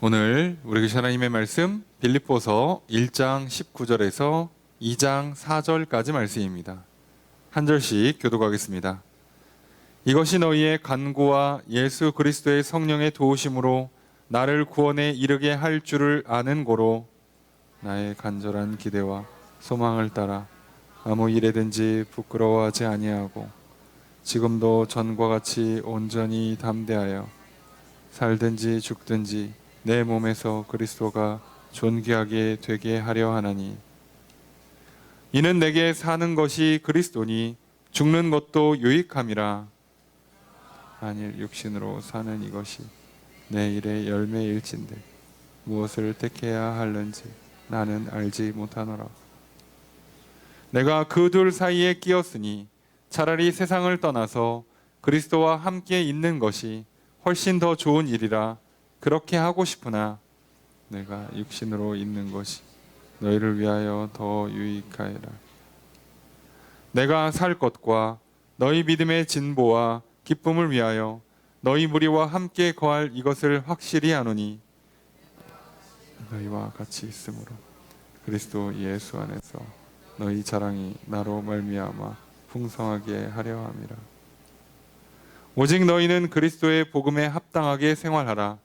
오늘 우리 계신 하나님의 말씀 빌립보서 1장 19절에서 2장 4절까지 말씀입니다. 한 절씩 교독하겠습니다. 이것이 너희의 간구와 예수 그리스도의 성령의 도우심으로 나를 구원에 이르게 할 줄을 아는 고로 나의 간절한 기대와 소망을 따라 아무 일에든지 부끄러워하지 아니하고 지금도 전과 같이 온전히 담대하여 살든지 죽든지 내 몸에서 그리스도가 존귀하게 되게 하려 하나니 이는 내게 사는 것이 그리스도니 죽는 것도 유익함이라. 만일 육신으로 사는 이것이 내 일의 열매일진데 무엇을 택해야 할는지 나는 알지 못하노라. 내가 그 둘 사이에 끼었으니 차라리 세상을 떠나서 그리스도와 함께 있는 것이 훨씬 더 좋은 일이라 그렇게 하고 싶으나 내가 육신으로 있는 것이 너희를 위하여 더 유익하리라. 내가 살 것과 너희 믿음의 진보와 기쁨을 위하여 너희 무리와 함께 거할 이것을 확실히 아노니 너희와 같이 있으므로 그리스도 예수 안에서 너희 자랑이 나로 말미암아 풍성하게 하려 함이라. 오직 너희는 그리스도의 복음에 합당하게 생활하라.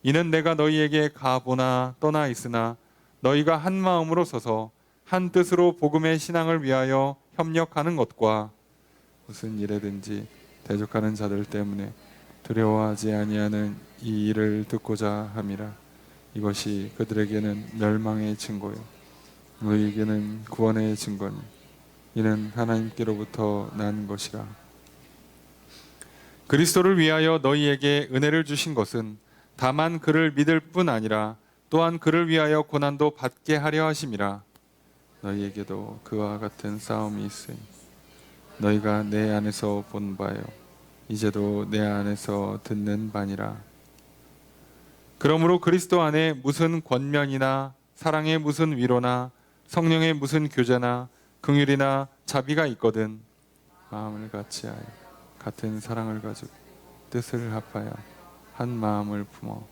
이는 내가 너희에게 가보나 떠나 있으나 너희가 한 마음으로 서서 한 뜻으로 복음의 신앙을 위하여 협력하는 것과 무슨 일에든지 대적하는 자들 때문에 두려워하지 아니하는 이 일을 듣고자 함이라. 이것이 그들에게는 멸망의 증거요 너희에게는 구원의 증거니 이는 하나님께로부터 난 것이라. 그리스도를 위하여 너희에게 은혜를 주신 것은 다만 그를 믿을 뿐 아니라 또한 그를 위하여 고난도 받게 하려 하심이라. 너희에게도 그와 같은 싸움이 있으니 너희가 내 안에서 본 바요 이제도 내 안에서 듣는 바니라. 그러므로 그리스도 안에 무슨 권면이나 사랑의 무슨 위로나 성령의 무슨 교제나 긍휼이나 자비가 있거든 마음을 같이하여 같은 사랑을 가지고 뜻을 합하여 한 마음을 품어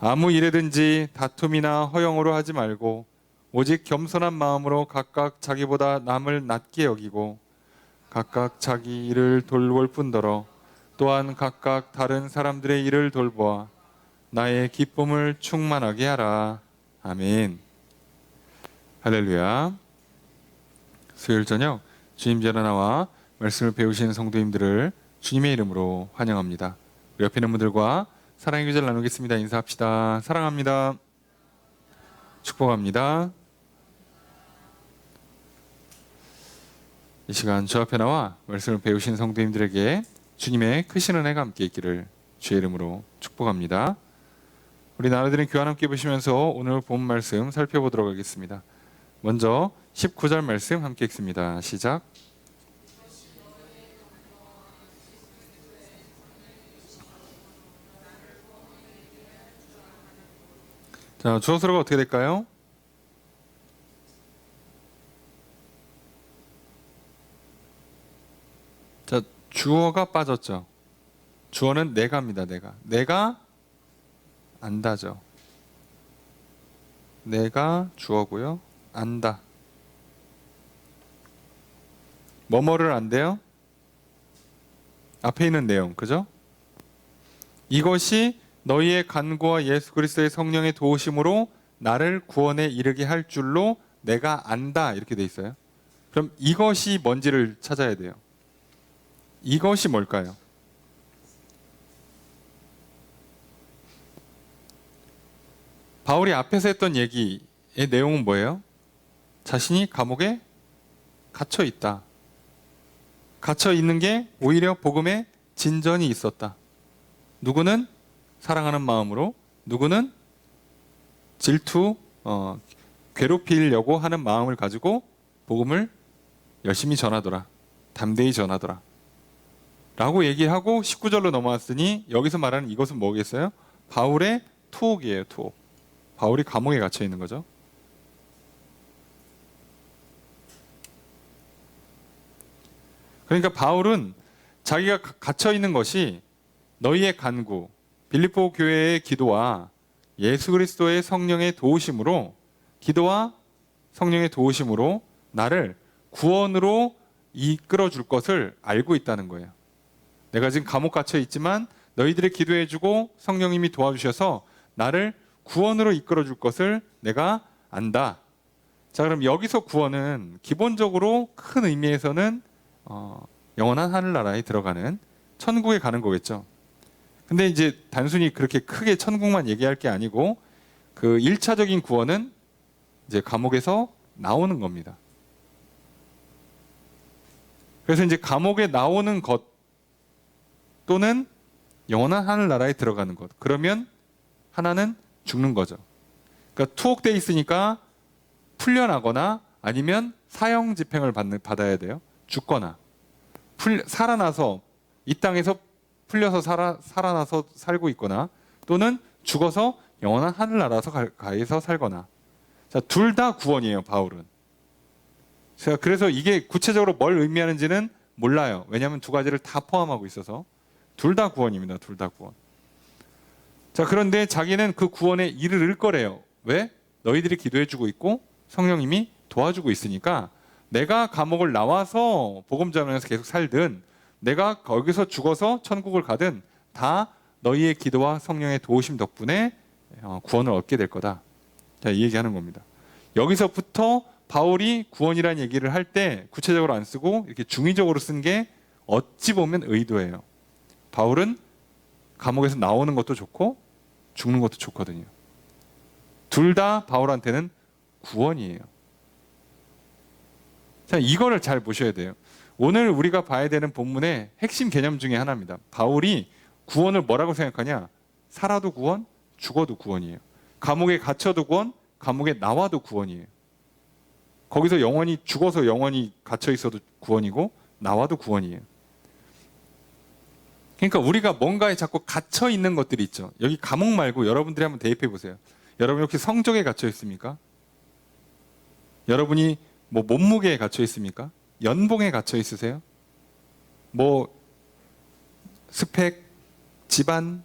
아무 일에든지 다툼이나 허영으로 하지 말고 오직 겸손한 마음으로 각각 자기보다 남을 낮게 여기고 각각 자기 일을 돌볼 뿐더러 또한 각각 다른 사람들의 일을 돌보아 나의 기쁨을 충만하게 하라. 아멘. 할렐루야. 수요일 저녁 주님 전에 나와 말씀을 배우시는 성도님들을 주님의 이름으로 환영합니다. 우리 옆에 있는 분들과 사랑의 교제를 나누겠습니다. 인사합시다. 사랑합니다. 축복합니다. 이 시간 주 앞에 나와 말씀을 배우신 성도님들에게 주님의 크신 은혜가 함께 있기를 주의 이름으로 축복합니다. 우리 나눠드린 교환 함께 보시면서 오늘 본 말씀 살펴보도록 하겠습니다. 먼저 19절 말씀 함께 읽습니다. 시작. 자, 주어서가 어떻게 될까요? 자, 주어가 빠졌죠. 주어는 내가입니다. 내가 안다죠. 내가 주어고요. 안다. 뭐뭐를 안대요? 앞에 있는 내용, 그죠? 이것이 너희의 간구와 예수 그리스도의 성령의 도우심으로 나를 구원에 이르게 할 줄로 내가 안다 이렇게 돼 있어요. 그럼 이것이 뭔지를 찾아야 돼요. 이것이 뭘까요? 바울이 앞에서 했던 얘기의 내용은 뭐예요? 자신이 감옥에 갇혀 있다. 갇혀 있는 게 오히려 복음에 진전이 있었다. 누구는 사랑하는 마음으로, 누구는 질투, 괴롭히려고 하는 마음을 가지고 복음을 열심히 전하더라. 담대히 전하더라. 라고 얘기하고 19절로 넘어왔으니 여기서 말하는 이것은 뭐겠어요? 바울의 투옥이에요. 투옥. 바울이 감옥에 갇혀 있는 거죠. 그러니까 바울은 자기가 갇혀 있는 것이 너희의 간구, 빌립보 교회의 기도와 예수 그리스도의 성령의 도우심으로, 기도와 성령의 도우심으로 나를 구원으로 이끌어 줄 것을 알고 있다는 거예요. 내가 지금 감옥 갇혀 있지만 너희들이 기도해주고 성령님이 도와주셔서 나를 구원으로 이끌어 줄 것을 내가 안다. 자, 그럼 여기서 구원은 기본적으로 큰 의미에서는 영원한 하늘나라에 들어가는 천국에 가는 거겠죠. 근데 이제 단순히 그렇게 크게 천국만 얘기할 게 아니고 그 1차적인 구원은 이제 감옥에서 나오는 겁니다. 그래서 이제 감옥에 나오는 것 또는 영원한 하늘나라에 들어가는 것. 그러면 하나는 죽는 거죠. 그러니까 투옥돼 있으니까 풀려나거나 아니면 사형 집행을 받아야 돼요. 죽거나 살아나서 이 땅에서 풀려서 살아나서 살고 있거나 또는 죽어서 영원한 하늘나라에서 가에서 살거나. 자, 둘 다 구원이에요, 바울은. 제가 그래서 이게 구체적으로 뭘 의미하는지는 몰라요. 왜냐하면 두 가지를 다 포함하고 있어서. 둘 다 구원입니다. 둘 다 구원. 자, 그런데 자기는 그 구원에 이르를 거래요. 왜? 너희들이 기도해주고 있고 성령님이 도와주고 있으니까 내가 감옥을 나와서 복음 전하면서 계속 살든 내가 거기서 죽어서 천국을 가든 다 너희의 기도와 성령의 도우심 덕분에 구원을 얻게 될 거다. 자, 이 얘기하는 겁니다. 여기서부터 바울이 구원이라는 얘기를 할 때 구체적으로 안 쓰고 이렇게 중의적으로 쓴 게 어찌 보면 의도예요. 바울은 감옥에서 나오는 것도 좋고 죽는 것도 좋거든요. 둘 다 바울한테는 구원이에요. 자, 이거를 잘 보셔야 돼요. 오늘 우리가 봐야 되는 본문의 핵심 개념 중에 하나입니다. 바울이 구원을 뭐라고 생각하냐? 살아도 구원, 죽어도 구원이에요. 감옥에 갇혀도 구원, 감옥에 나와도 구원이에요. 거기서 영원히 죽어서 영원히 갇혀 있어도 구원이고 나와도 구원이에요. 그러니까 우리가 뭔가에 자꾸 갇혀 있는 것들이 있죠. 여기 감옥 말고 여러분들이 한번 대입해 보세요. 여러분 혹시 성적에 갇혀 있습니까? 여러분이 뭐 몸무게에 갇혀 있습니까? 연봉에 갇혀 있으세요? 뭐 스펙, 집안,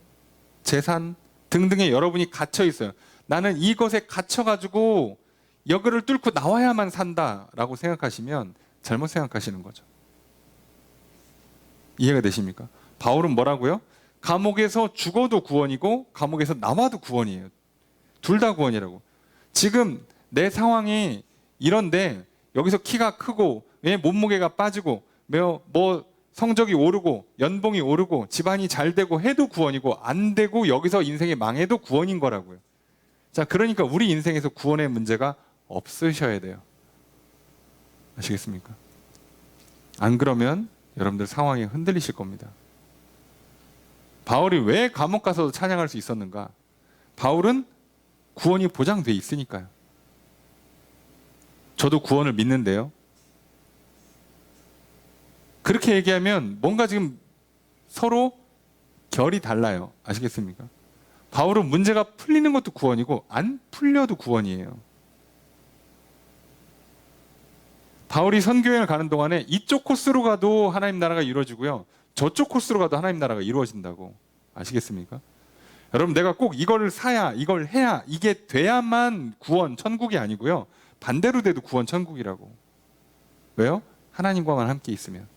재산 등등에 여러분이 갇혀 있어요. 나는 이것에 갇혀가지고 여기를 뚫고 나와야만 산다라고 생각하시면 잘못 생각하시는 거죠. 이해가 되십니까? 바울은 뭐라고요? 감옥에서 죽어도 구원이고 감옥에서 나와도 구원이에요. 둘 다 구원이라고. 지금 내 상황이 이런데 여기서 키가 크고 몸무게가 빠지고 뭐 성적이 오르고 연봉이 오르고 집안이 잘 되고 해도 구원이고 안 되고 여기서 인생이 망해도 구원인 거라고요. 자, 그러니까 우리 인생에서 구원의 문제가 없으셔야 돼요. 아시겠습니까? 안 그러면 여러분들 상황이 흔들리실 겁니다. 바울이 왜 감옥 가서도 찬양할 수 있었는가? 바울은 구원이 보장돼 있으니까요. 저도 구원을 믿는데요. 그렇게 얘기하면 뭔가 지금 서로 결이 달라요. 아시겠습니까? 바울은 문제가 풀리는 것도 구원이고 안 풀려도 구원이에요. 바울이 선교여행을 가는 동안에 이쪽 코스로 가도 하나님 나라가 이루어지고요. 저쪽 코스로 가도 하나님 나라가 이루어진다고. 아시겠습니까? 여러분, 내가 꼭 이걸 사야, 이걸 해야, 이게 돼야만 구원, 천국이 아니고요. 반대로 돼도 구원, 천국이라고. 왜요? 하나님과만 함께 있으면.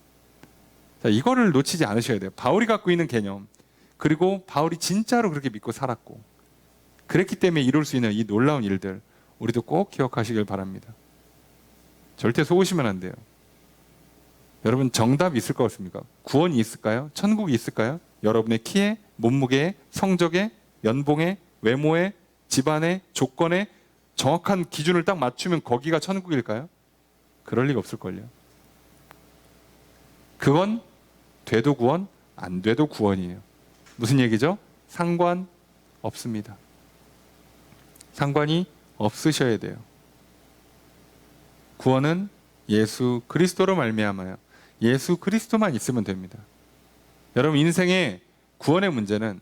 자, 이거를 놓치지 않으셔야 돼요. 바울이 갖고 있는 개념, 그리고 바울이 진짜로 그렇게 믿고 살았고 그랬기 때문에 이룰 수 있는 이 놀라운 일들 우리도 꼭 기억하시길 바랍니다. 절대 속으시면 안 돼요. 여러분, 정답이 있을 것 같습니까? 구원이 있을까요? 천국이 있을까요? 여러분의 키에, 몸무게에, 성적에, 연봉에, 외모에, 집안에, 조건에 정확한 기준을 딱 맞추면 거기가 천국일까요? 그럴 리가 없을걸요. 그건 돼도 구원, 안 돼도 구원이에요. 무슨 얘기죠? 상관없습니다. 상관이 없으셔야 돼요. 구원은 예수 그리스도로 말미암아요. 예수 그리스도만 있으면 됩니다. 여러분, 인생의 구원의 문제는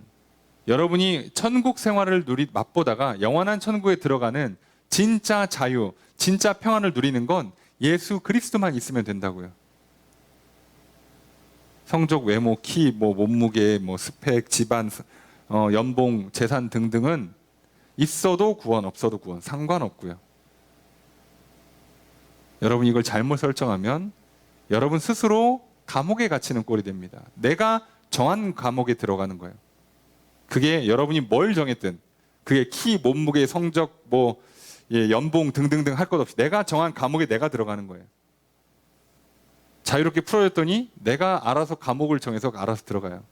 여러분이 천국 생활을 맛보다가 영원한 천국에 들어가는 진짜 자유, 진짜 평안을 누리는 건 예수 그리스도만 있으면 된다고요. 성적, 외모, 키, 몸무게, 스펙, 집안, 연봉, 재산 등등은 있어도 구원, 없어도 구원 상관없고요. 여러분 이걸 잘못 설정하면 여러분 스스로 감옥에 갇히는 꼴이 됩니다. 내가 정한 감옥에 들어가는 거예요. 그게 여러분이 뭘 정했든 그게 키, 몸무게, 성적, 연봉 등등등 할 것 없이 내가 정한 감옥에 내가 들어가는 거예요. 자유롭게 풀어줬더니 내가 알아서 감옥을 정해서 알아서 들어가요.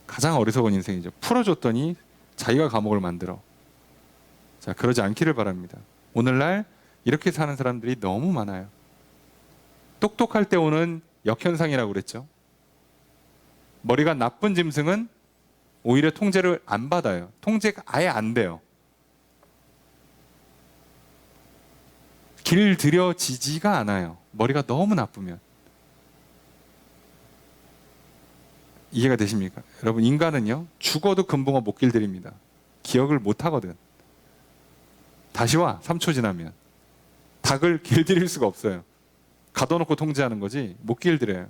가장 어리석은 인생이죠. 풀어줬더니 자기가 감옥을 만들어. 자, 그러지 않기를 바랍니다. 오늘날 이렇게 사는 사람들이 너무 많아요. 똑똑할 때 오는 역현상이라고 그랬죠. 머리가 나쁜 짐승은 오히려 통제를 안 받아요. 통제가 아예 안 돼요. 길들여지지가 않아요. 머리가 너무 나쁘면. 이해가 되십니까? 여러분 인간은요 죽어도 금붕어 못 길들입니다. 기억을 못 하거든. 다시 와 3초 지나면. 닭을 길들일 수가 없어요. 가둬놓고 통제하는 거지 못 길들여요.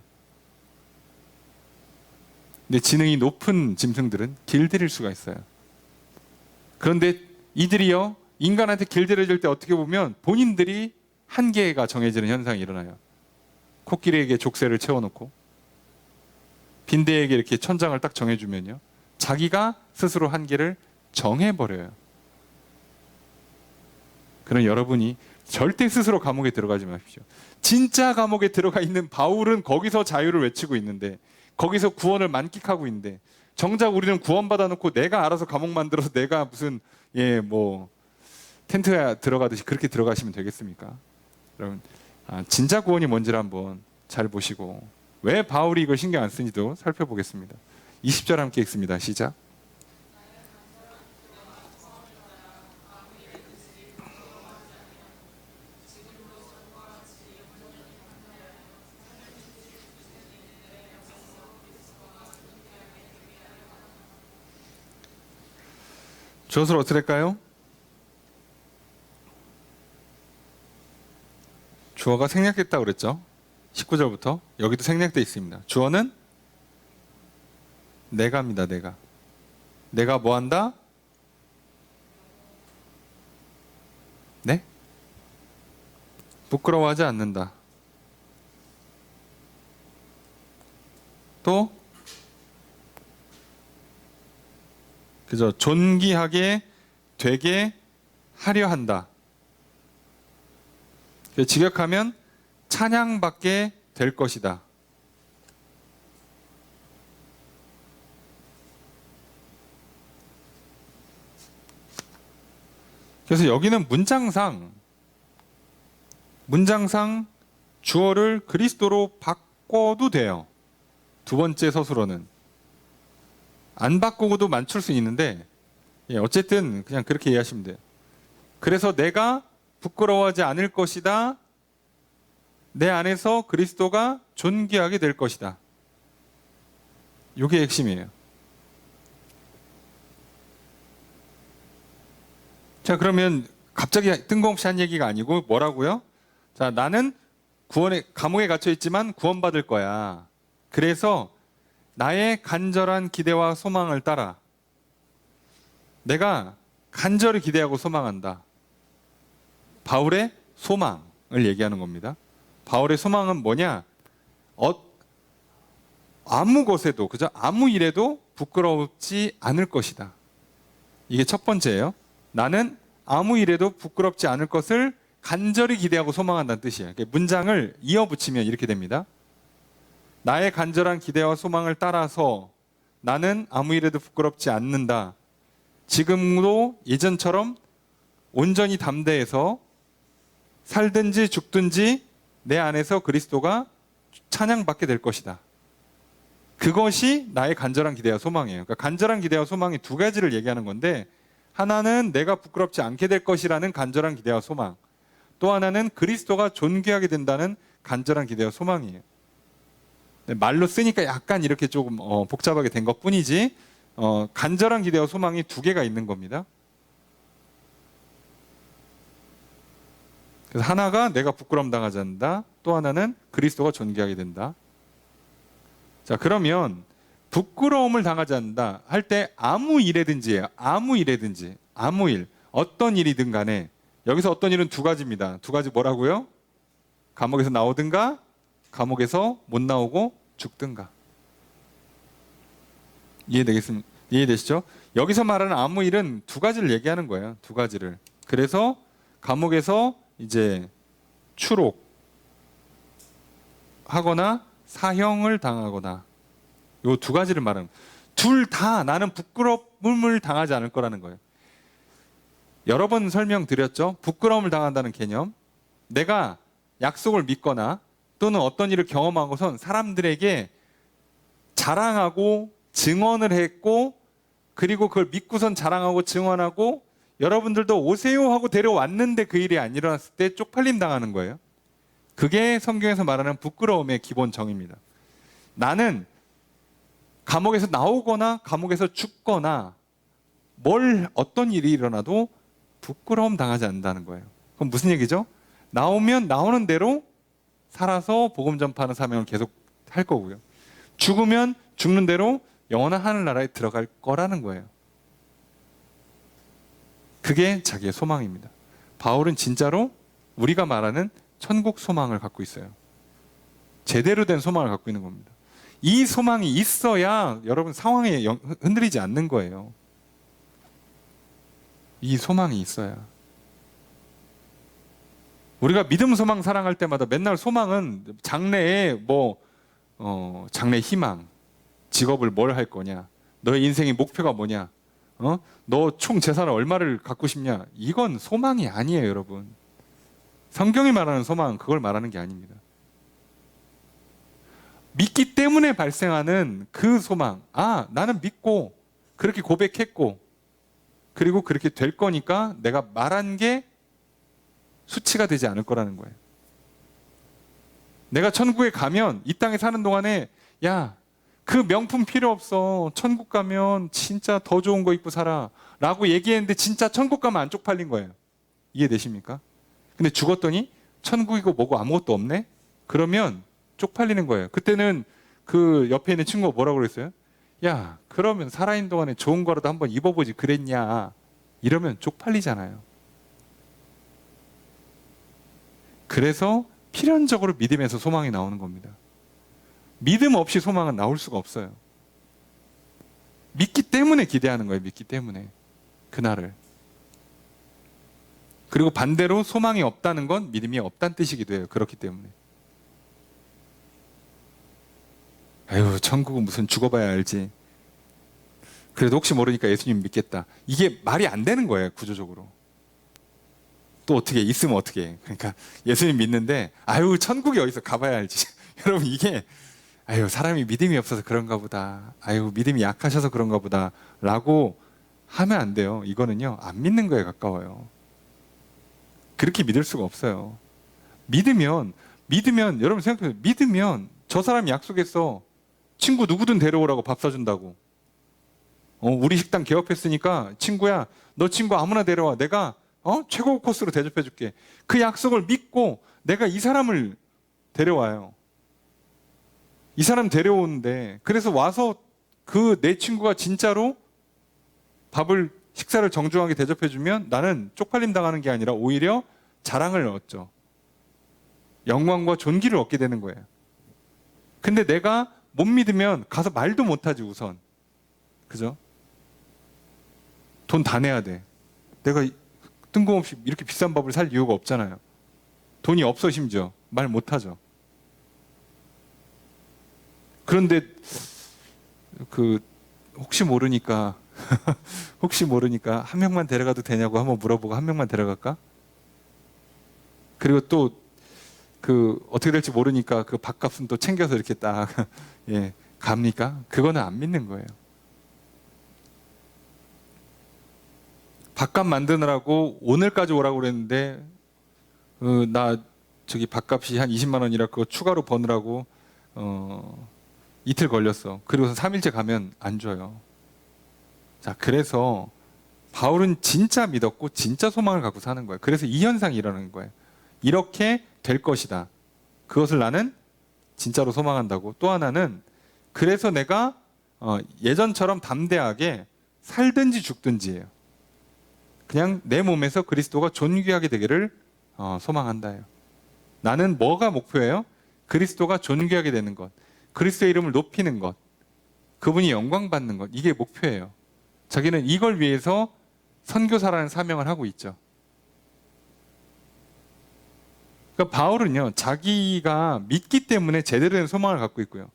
근데 지능이 높은 짐승들은 길들일 수가 있어요. 그런데 이들이요 인간한테 길들여질 때 어떻게 보면 본인들이 한계가 정해지는 현상이 일어나요. 코끼리에게 족쇄를 채워놓고 빈대에게 이렇게 천장을 딱 정해주면요 자기가 스스로 한계를 정해버려요. 그럼 여러분이 절대 스스로 감옥에 들어가지 마십시오. 진짜 감옥에 들어가 있는 바울은 거기서 자유를 외치고 있는데 거기서 구원을 만끽하고 있는데 정작 우리는 구원받아 놓고 내가 알아서 감옥 만들어서 내가 무슨 텐트에 들어가듯이 그렇게 들어가시면 되겠습니까? 여러분 진짜 구원이 뭔지를 한번 잘 보시고 왜 바울이 이걸 신경 안 쓰는지도 살펴보겠습니다. 20절 함께 읽습니다. 시작. 주어를 어떻게 할까요? 주어가 생략됐다고 그랬죠. 19절부터 여기도 생략되어 있습니다. 주어는 내가입니다. 내가 뭐 한다? 네? 부끄러워하지 않는다. 또 그죠? 존귀하게 되게 하려 한다. 직역하면 찬양받게 될 것이다. 그래서 여기는 문장상 주어를 그리스도로 바꿔도 돼요. 두 번째 서술어는 안 바꾸고도 맞출 수 있는데 어쨌든 그냥 그렇게 이해하시면 돼요. 그래서 내가 부끄러워하지 않을 것이다. 내 안에서 그리스도가 존귀하게 될 것이다. 이게 핵심이에요. 자, 그러면 갑자기 뜬금없이 한 얘기가 아니고 뭐라고요? 자, 나는 감옥에 갇혀 있지만 구원받을 거야. 그래서 나의 간절한 기대와 소망을 따라 내가 간절히 기대하고 소망한다. 바울의 소망을 얘기하는 겁니다. 바울의 소망은 뭐냐? 아무 것에도, 그죠? 아무 일에도 부끄럽지 않을 것이다. 이게 첫 번째예요. 나는 아무 일에도 부끄럽지 않을 것을 간절히 기대하고 소망한다는 뜻이에요. 문장을 이어붙이면 이렇게 됩니다. 나의 간절한 기대와 소망을 따라서 나는 아무 일에도 부끄럽지 않는다. 지금도 예전처럼 온전히 담대해서 살든지 죽든지 내 안에서 그리스도가 찬양받게 될 것이다. 그것이 나의 간절한 기대와 소망이에요. 그러니까 간절한 기대와 소망이 두 가지를 얘기하는 건데 하나는 내가 부끄럽지 않게 될 것이라는 간절한 기대와 소망, 또 하나는 그리스도가 존귀하게 된다는 간절한 기대와 소망이에요. 말로 쓰니까 약간 이렇게 조금 복잡하게 된 것뿐이지 간절한 기대와 소망이 두 개가 있는 겁니다. 그래서 하나가 내가 부끄러움 당하지 않는다. 또 하나는 그리스도가 존귀하게 된다. 자, 그러면 부끄러움을 당하지 않는다 할 때 아무 일에든지예요. 아무 일에든지. 아무 일. 어떤 일이든 간에. 여기서 어떤 일은 두 가지입니다. 두 가지 뭐라고요? 감옥에서 나오든가 감옥에서 못 나오고 죽든가. 이해되시죠? 여기서 말하는 아무 일은 두 가지를 얘기하는 거예요. 두 가지를. 그래서 감옥에서 이제 추록하거나 사형을 당하거나 요 두 가지를 말하는. 둘 다 나는 부끄러움을 당하지 않을 거라는 거예요. 여러 번 설명드렸죠. 부끄러움을 당한다는 개념. 내가 약속을 믿거나 또는 어떤 일을 경험하고선 사람들에게 자랑하고 증언을 했고 그리고 그걸 믿고선 자랑하고 증언하고 여러분들도 오세요 하고 데려왔는데 그 일이 안 일어났을 때 쪽팔림 당하는 거예요. 그게 성경에서 말하는 부끄러움의 기본 정의입니다. 나는 감옥에서 나오거나 감옥에서 죽거나 어떤 일이 일어나도 부끄러움 당하지 않는다는 거예요. 그럼 무슨 얘기죠? 나오면 나오는 대로 살아서 복음 전파하는 사명을 계속 할 거고요. 죽으면 죽는 대로 영원한 하늘나라에 들어갈 거라는 거예요. 그게 자기의 소망입니다. 바울은 진짜로 우리가 말하는 천국 소망을 갖고 있어요. 제대로 된 소망을 갖고 있는 겁니다. 이 소망이 있어야 여러분 상황에 흔들리지 않는 거예요. 이 소망이 있어야. 우리가 믿음, 소망, 사랑할 때마다 맨날 소망은 장래에 장래 희망, 직업을 뭘 할 거냐, 너의 인생의 목표가 뭐냐, 너 총 재산을 얼마를 갖고 싶냐. 이건 소망이 아니에요, 여러분. 성경이 말하는 소망은 그걸 말하는 게 아닙니다. 믿기 때문에 발생하는 그 소망. 나는 믿고 그렇게 고백했고 그리고 그렇게 될 거니까 내가 말한 게 수치가 되지 않을 거라는 거예요. 내가 천국에 가면 이 땅에 사는 동안에 그 명품 필요 없어. 천국 가면 진짜 더 좋은 거 입고 살아. 라고 얘기했는데 진짜 천국 가면 안 쪽팔린 거예요. 이해되십니까? 근데 죽었더니 천국이고 뭐고 아무것도 없네? 그러면 쪽팔리는 거예요. 그때는 그 옆에 있는 친구가 뭐라고 그랬어요? 그러면 살아있는 동안에 좋은 거라도 한번 입어보지 그랬냐. 이러면 쪽팔리잖아요. 그래서 필연적으로 믿음에서 소망이 나오는 겁니다. 믿음 없이 소망은 나올 수가 없어요. 믿기 때문에 기대하는 거예요. 믿기 때문에. 그날을. 그리고 반대로 소망이 없다는 건 믿음이 없다는 뜻이기도 해요. 그렇기 때문에. 천국은 무슨 죽어봐야 알지. 그래도 혹시 모르니까 예수님 믿겠다. 이게 말이 안 되는 거예요. 구조적으로. 또 어떻게 있으면 어떻게 해. 그러니까 예수님 믿는데 천국이 어디서 가봐야 알지. 여러분 이게 사람이 믿음이 없어서 그런가 보다. 믿음이 약하셔서 그런가 보다. 라고 하면 안 돼요. 이거는요. 안 믿는 거에 가까워요. 그렇게 믿을 수가 없어요. 믿으면 여러분 생각해보세요. 믿으면 저 사람이 약속했어. 친구 누구든 데려오라고 밥 사준다고. 우리 식당 개업했으니까 친구야 너 친구 아무나 데려와. 내가 최고 코스로 대접해줄게. 그 약속을 믿고 내가 이 사람을 데려와요. 이 사람 데려오는데 그래서 와서 내 친구가 진짜로 식사를 정중하게 대접해주면 나는 쪽팔림 당하는 게 아니라 오히려 자랑을 얻죠. 영광과 존귀를 얻게 되는 거예요. 근데 내가 못 믿으면 가서 말도 못하지 우선. 그죠? 돈 다 내야 돼. 내가 뜬금없이 이렇게 비싼 밥을 살 이유가 없잖아요. 돈이 없어 심지어. 말 못하죠. 그런데 혹시 모르니까 한 명만 데려가도 되냐고 한번 물어보고 한 명만 데려갈까? 그리고 또 어떻게 될지 모르니까 그 밥값은 또 챙겨서 이렇게 딱 갑니까? 그거는 안 믿는 거예요. 밥값 만드느라고 오늘까지 오라고 그랬는데 나 밥값이 한 20만 원이라 그거 추가로 버느라고 이틀 걸렸어. 그리고서 3일째 가면 안 줘요. 그래서 바울은 진짜 믿었고 진짜 소망을 갖고 사는 거예요. 그래서 이 현상이 일어나는 거예요. 이렇게 될 것이다. 그것을 나는 진짜로 소망한다고. 또 하나는 그래서 내가 예전처럼 담대하게 살든지 죽든지예요. 그냥 내 몸에서 그리스도가 존귀하게 되기를 소망한다예요. 나는 뭐가 목표예요? 그리스도가 존귀하게 되는 것, 그리스도의 이름을 높이는 것, 그분이 영광 받는 것, 이게 목표예요. 자기는 이걸 위해서 선교사라는 사명을 하고 있죠. 그러니까 바울은요, 자기가 믿기 때문에 제대로 된 소망을 갖고 있고요,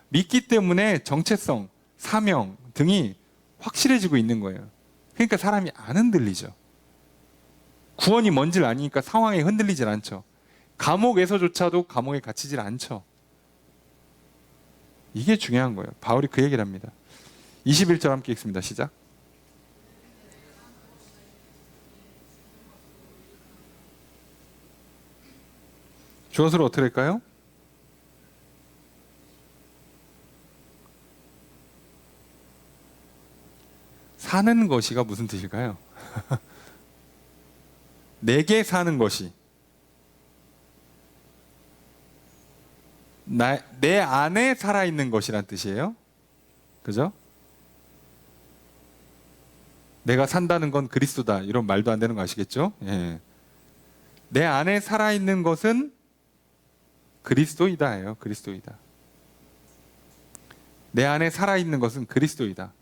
믿기 때문에 정체성, 사명 등이 확실해지고 있는 거예요. 그러니까 사람이 안 흔들리죠. 구원이 뭔지를 아니니까 상황에 흔들리질 않죠. 감옥에서조차도 감옥에 갇히질 않죠. 이게 중요한 거예요. 바울이 그 얘기를 합니다. 21절 함께 읽습니다. 시작. 주어서로 어떻게 될까요? 사는 것이가 무슨 뜻일까요? 내게 사는 것이, 내 안에 살아있는 것이란 뜻이에요. 그죠? 내가 산다는 건 그리스도다, 이런 말도 안 되는 거 아시겠죠? 예. 내 안에 살아있는 것은 그리스도이다예요. 그리스도이다. 내 안에 살아있는 것은 그리스도이다.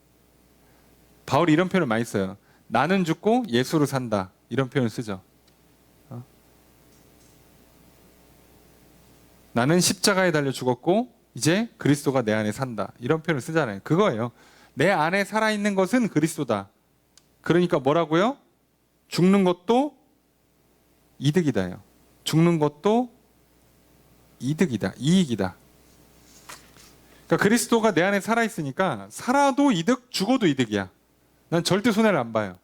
바울이 이런 표현을 많이 써요. 나는 죽고 예수로 산다, 이런 표현을 쓰죠. 나는 십자가에 달려 죽었고 이제 그리스도가 내 안에 산다, 이런 표현을 쓰잖아요. 그거예요. 내 안에 살아있는 것은 그리스도다. 그러니까 뭐라고요? 죽는 것도 이득이다요. 죽는 것도 이득이다, 이익이다. 그러니까 그리스도가 내 안에 살아있으니까 살아도 이득, 죽어도 이득이야. 난 절대 손해를 안 봐요.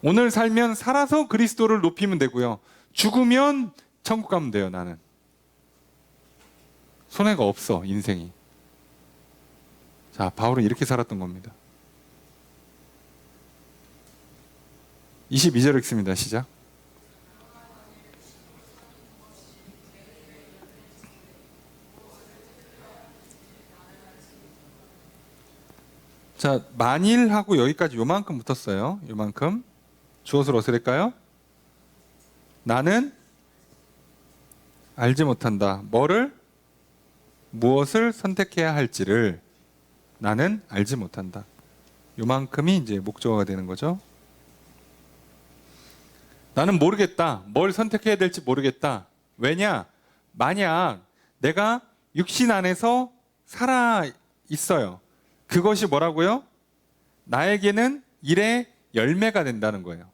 오늘 살면 살아서 그리스도를 높이면 되고요, 죽으면 천국 가면 돼요. 나는 손해가 없어, 인생이. 자, 바울은 이렇게 살았던 겁니다. 22절 읽습니다. 시작. 자, 만일하고 여기까지 요만큼 붙었어요. 요만큼. 주어서로 어떻게 될까요? 나는 알지 못한다. 무엇을 선택해야 할지를 나는 알지 못한다. 요만큼이 이제 목적어가 되는 거죠. 나는 모르겠다. 뭘 선택해야 될지 모르겠다. 왜냐? 만약 내가 육신 안에서 살아 있어요. 그것이 뭐라고요? 나에게는 일의 열매가 된다는 거예요.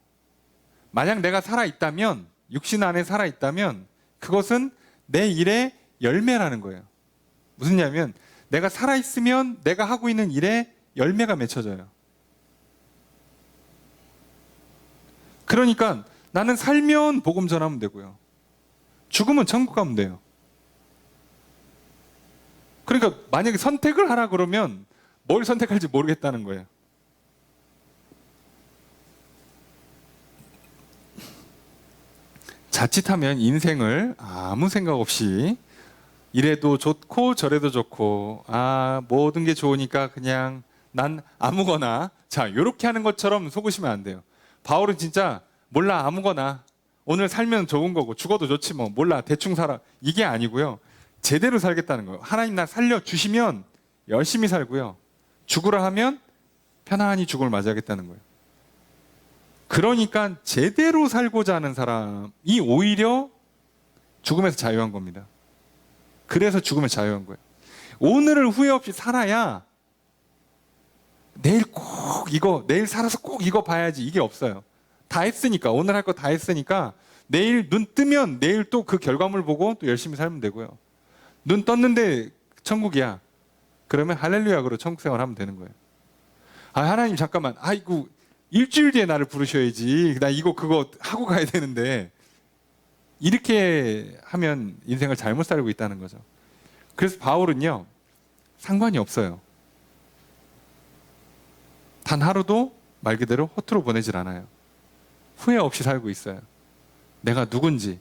만약 내가 살아 있다면, 육신 안에 살아 있다면 그것은 내 일의 열매라는 거예요. 무슨 얘기냐면 내가 살아 있으면 내가 하고 있는 일에 열매가 맺혀져요. 그러니까 나는 살면 복음 전하면 되고요, 죽으면 천국 가면 돼요. 그러니까 만약에 선택을 하라 그러면 뭘 선택할지 모르겠다는 거예요. 자칫하면 인생을 아무 생각 없이 이래도 좋고 저래도 좋고, 모든 게 좋으니까 그냥 난 아무거나, 자, 이렇게 하는 것처럼 속으시면 안 돼요. 바울은 진짜 몰라, 아무거나, 오늘 살면 좋은 거고 죽어도 좋지 뭐, 몰라, 대충 살아, 이게 아니고요, 제대로 살겠다는 거예요. 하나님 나 살려주시면 열심히 살고요, 죽으라 하면 편안히 죽음을 맞이하겠다는 거예요. 그러니까 제대로 살고자 하는 사람이 오히려 죽음에서 자유한 겁니다. 그래서 죽음에서 자유한 거예요. 오늘을 후회 없이 살아야 내일 꼭 이거, 내일 살아서 꼭 이거 봐야지, 이게 없어요. 다 했으니까, 오늘 할 거 다 했으니까 내일 눈 뜨면 내일 또 그 결과물 보고 또 열심히 살면 되고요. 눈 떴는데 천국이야, 그러면 할렐루야 그러고 천국 생활하면 되는 거예요. 하나님 잠깐만, 아이고 일주일 뒤에 나를 부르셔야지, 나 이거 그거 하고 가야 되는데, 이렇게 하면 인생을 잘못 살고 있다는 거죠. 그래서 바울은요, 상관이 없어요. 단 하루도 말 그대로 허투루 보내질 않아요. 후회 없이 살고 있어요. 내가 누군지,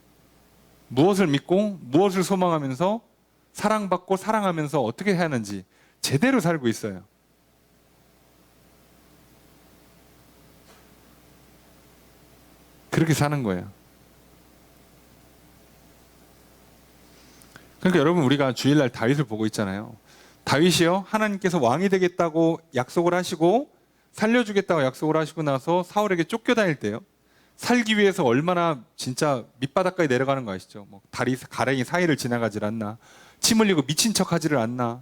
무엇을 믿고 무엇을 소망하면서 사랑받고 사랑하면서 어떻게 해야 하는지 제대로 살고 있어요. 그렇게 사는 거예요. 그러니까 여러분, 우리가 주일날 다윗을 보고 있잖아요. 다윗이요, 하나님께서 왕이 되겠다고 약속을 하시고 살려주겠다고 약속을 하시고 나서 사울에게 쫓겨다닐 때요, 살기 위해서 얼마나 진짜 밑바닥까지 내려가는 거 아시죠? 뭐 다리 가랭이 사이를 지나가질 않나, 침 흘리고 미친 척 하지를 않나,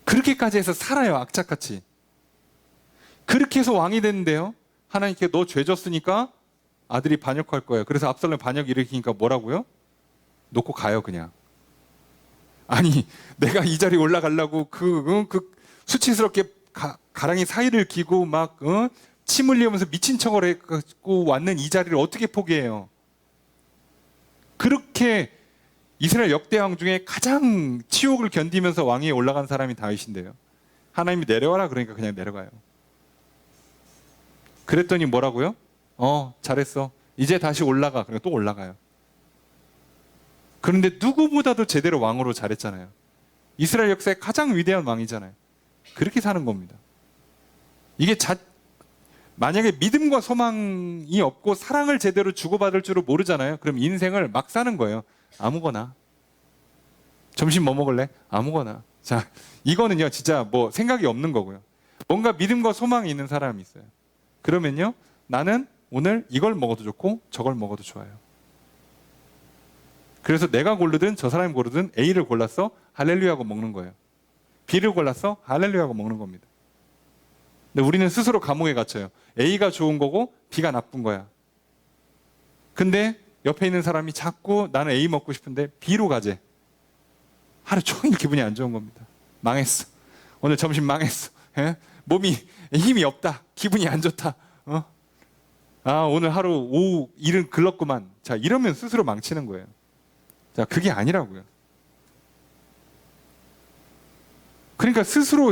그렇게까지 해서 살아요. 악착같이. 그렇게 해서 왕이 됐는데요, 하나님께 너 죄 졌으니까 아들이 반역할 거예요. 그래서 압살롬 반역 일으키니까 뭐라고요? 놓고 가요, 그냥. 아니, 내가 이 자리에 올라가려고 그 수치스럽게 가랑이 사이를 기고 막 침 흘리면서 미친 척을 해갖고 왔는 이 자리를 어떻게 포기해요? 그렇게 이스라엘 역대 왕 중에 가장 치욕을 견디면서 왕위에 올라간 사람이 다윗인데요, 하나님이 내려와라 그러니까 그냥 내려가요. 그랬더니 뭐라고요? 잘했어, 이제 다시 올라가. 그러니까 또 올라가요. 그런데 누구보다도 제대로 왕으로 잘했잖아요. 이스라엘 역사의 가장 위대한 왕이잖아요. 그렇게 사는 겁니다. 이게 만약에 믿음과 소망이 없고 사랑을 제대로 주고받을 줄을 모르잖아요. 그럼 인생을 막 사는 거예요. 아무거나. 점심 뭐 먹을래? 아무거나. 자, 이거는요, 진짜 뭐 생각이 없는 거고요. 뭔가 믿음과 소망이 있는 사람이 있어요. 그러면요, 나는 오늘 이걸 먹어도 좋고 저걸 먹어도 좋아요. 그래서 내가 고르든 저 사람이 고르든 A를 골랐어, 할렐루야 하고 먹는 거예요. B를 골랐어, 할렐루야 하고 먹는 겁니다. 근데 우리는 스스로 감옥에 갇혀요. A가 좋은 거고 B가 나쁜 거야. 근데 옆에 있는 사람이 자꾸 나는 A 먹고 싶은데 B로 가재. 하루 종일 기분이 안 좋은 겁니다. 망했어. 오늘 점심 망했어. 몸이 힘이 없다. 기분이 안 좋다. 오늘 하루 오후 일은 글렀구만. 자, 이러면 스스로 망치는 거예요. 자, 그게 아니라고요. 그러니까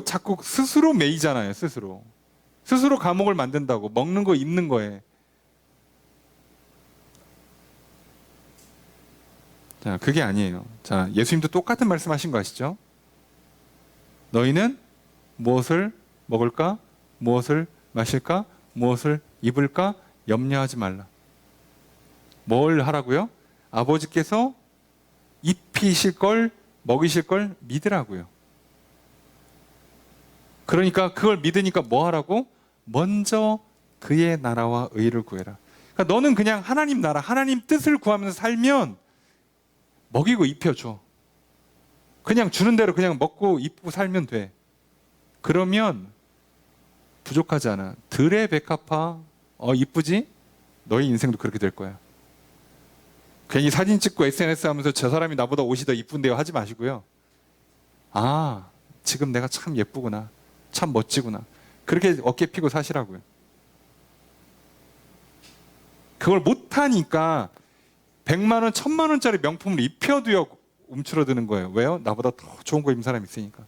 자꾸 스스로 매이잖아요. 스스로 감옥을 만든다고. 먹는 거, 입는 거에. 자, 그게 아니에요. 자, 예수님도 똑같은 말씀하신 거 아시죠? 너희는 무엇을 먹을까? 무엇을 마실까? 무엇을 입을까? 염려하지 말라. 뭘 하라고요? 아버지께서 입히실 걸, 먹이실 걸 믿으라고요. 그러니까 그걸 믿으니까 뭐 하라고? 먼저 그의 나라와 의를 구해라. 그러니까 너는 그냥 하나님 나라, 하나님 뜻을 구하면서 살면 먹이고 입혀줘. 그냥 주는 대로 그냥 먹고 입고 살면 돼. 그러면 부족하지 않아. 들의 백합화, 이쁘지? 너희 인생도 그렇게 될 거야. 괜히 사진 찍고 SNS 하면서 저 사람이 나보다 옷이 더 이쁜데요 하지 마시고요. 지금 내가 참 예쁘구나, 참 멋지구나, 그렇게 어깨 피고 사시라고요. 그걸 못하니까 100만 원, 1000만 원짜리 명품을 입혀도요 움츠러드는 거예요. 왜요? 나보다 더 좋은 거 입는 사람이 있으니까.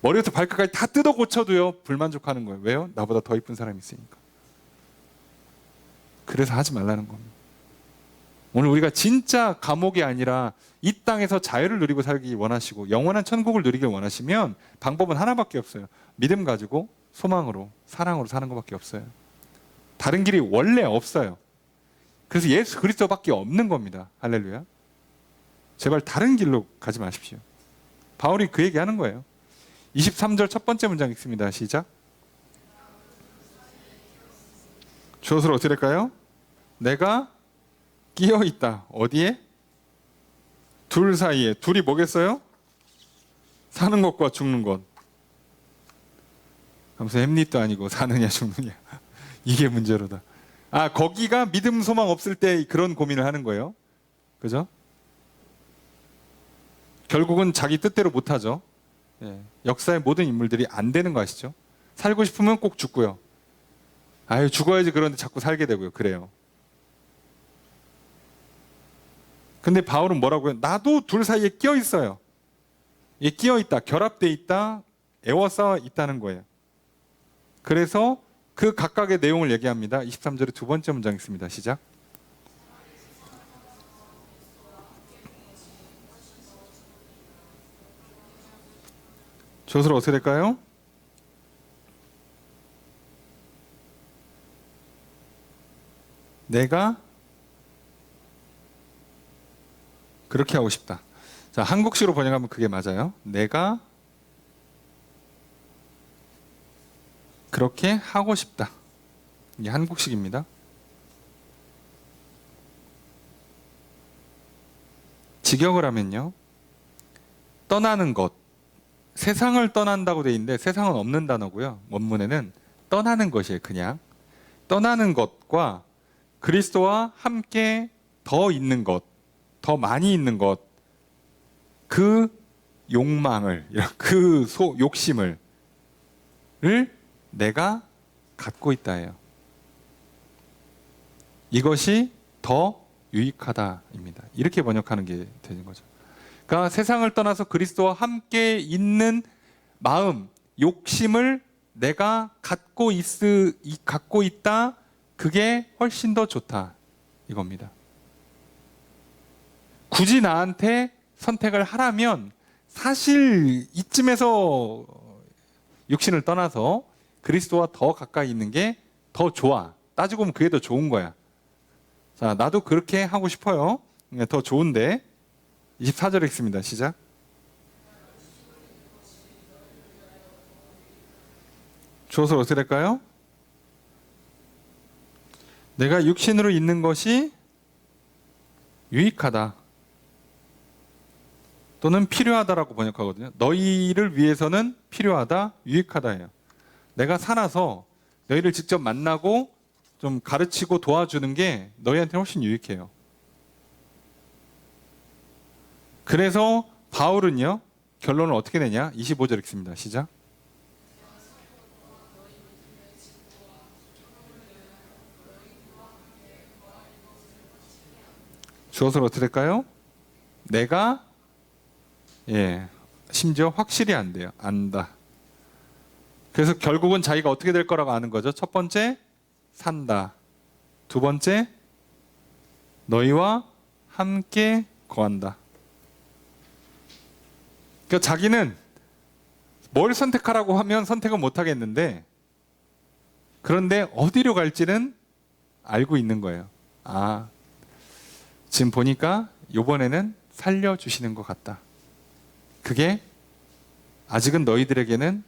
머리부터 발끝까지 다 뜯어 고쳐도요 불만족하는 거예요. 왜요? 나보다 더 이쁜 사람이 있으니까. 그래서 하지 말라는 겁니다. 오늘 우리가 진짜 감옥이 아니라 이 땅에서 자유를 누리고 살기 원하시고 영원한 천국을 누리길 원하시면 방법은 하나밖에 없어요. 믿음 가지고 소망으로, 사랑으로 사는 것밖에 없어요. 다른 길이 원래 없어요. 그래서 예수 그리스도밖에 없는 겁니다. 할렐루야. 제발 다른 길로 가지 마십시오. 바울이 그 얘기하는 거예요. 23절 첫 번째 문장 읽습니다. 시작. 주어를 어떻게 할까요? 내가 끼어 있다. 어디에? 둘 사이에. 둘이 뭐겠어요? 사는 것과 죽는 것. 하면서 햄릿도 아니고 사느냐 죽느냐. 이게 문제로다. 거기가 믿음 소망 없을 때 그런 고민을 하는 거예요. 그죠? 결국은 자기 뜻대로 못하죠. 역사의 모든 인물들이 안 되는 거 아시죠? 살고 싶으면 꼭 죽고요. 죽어야지. 그런데 자꾸 살게 되고요. 그래요. 근데 바울은 뭐라고요? 나도 둘 사이에 끼어 있어요. 끼어 있다, 결합돼 있다, 애워싸 있다는 거예요. 그래서 그 각각의 내용을 얘기합니다. 23절의 두 번째 문장 있습니다. 시작. 저수로 어떻게 될까요? 내가 그렇게 하고 싶다. 자, 한국식으로 번역하면 그게 맞아요. 내가 그렇게 하고 싶다. 이게 한국식입니다. 직역을 하면요. 떠나는 것. 세상을 떠난다고 돼 있는데 세상은 없는 단어고요. 원문에는 떠나는 것이에요. 그냥. 떠나는 것과 그리스도와 함께 더 있는 것, 더 많이 있는 것, 그 욕망을, 그 욕심을 내가 갖고 있다예요. 이것이 더 유익하다입니다. 이렇게 번역하는 게 되는 거죠. 그러니까 세상을 떠나서 그리스도와 함께 있는 마음, 욕심을 내가 갖고 있다. 그게 훨씬 더 좋다. 이겁니다. 굳이 나한테 선택을 하라면 사실 이쯤에서 육신을 떠나서 그리스도와 더 가까이 있는 게 더 좋아. 따지고 보면 그게 더 좋은 거야. 자, 나도 그렇게 하고 싶어요. 더 좋은데 24절 읽습니다. 시작. 주어서 어떻게 될까요? 내가 육신으로 있는 것이 유익하다. 또는 필요하다라고 번역하거든요. 너희를 위해서는 필요하다, 유익하다예요. 내가 살아서 너희를 직접 만나고 좀 가르치고 도와주는 게 너희한테 훨씬 유익해요. 그래서 바울은요, 결론을 어떻게 내냐? 25절 읽습니다. 시작. 주어서 어떻게 될까요? 내가 심지어 확실히 안 돼요. 안다. 그래서 결국은 자기가 어떻게 될 거라고 아는 거죠. 첫 번째, 산다. 두 번째, 너희와 함께 거한다. 그러니까 자기는 뭘 선택하라고 하면 선택은 못 하겠는데, 그런데 어디로 갈지는 알고 있는 거예요. 아, 지금 보니까 이번에는 살려주시는 것 같다. 그게 아직은 너희들에게는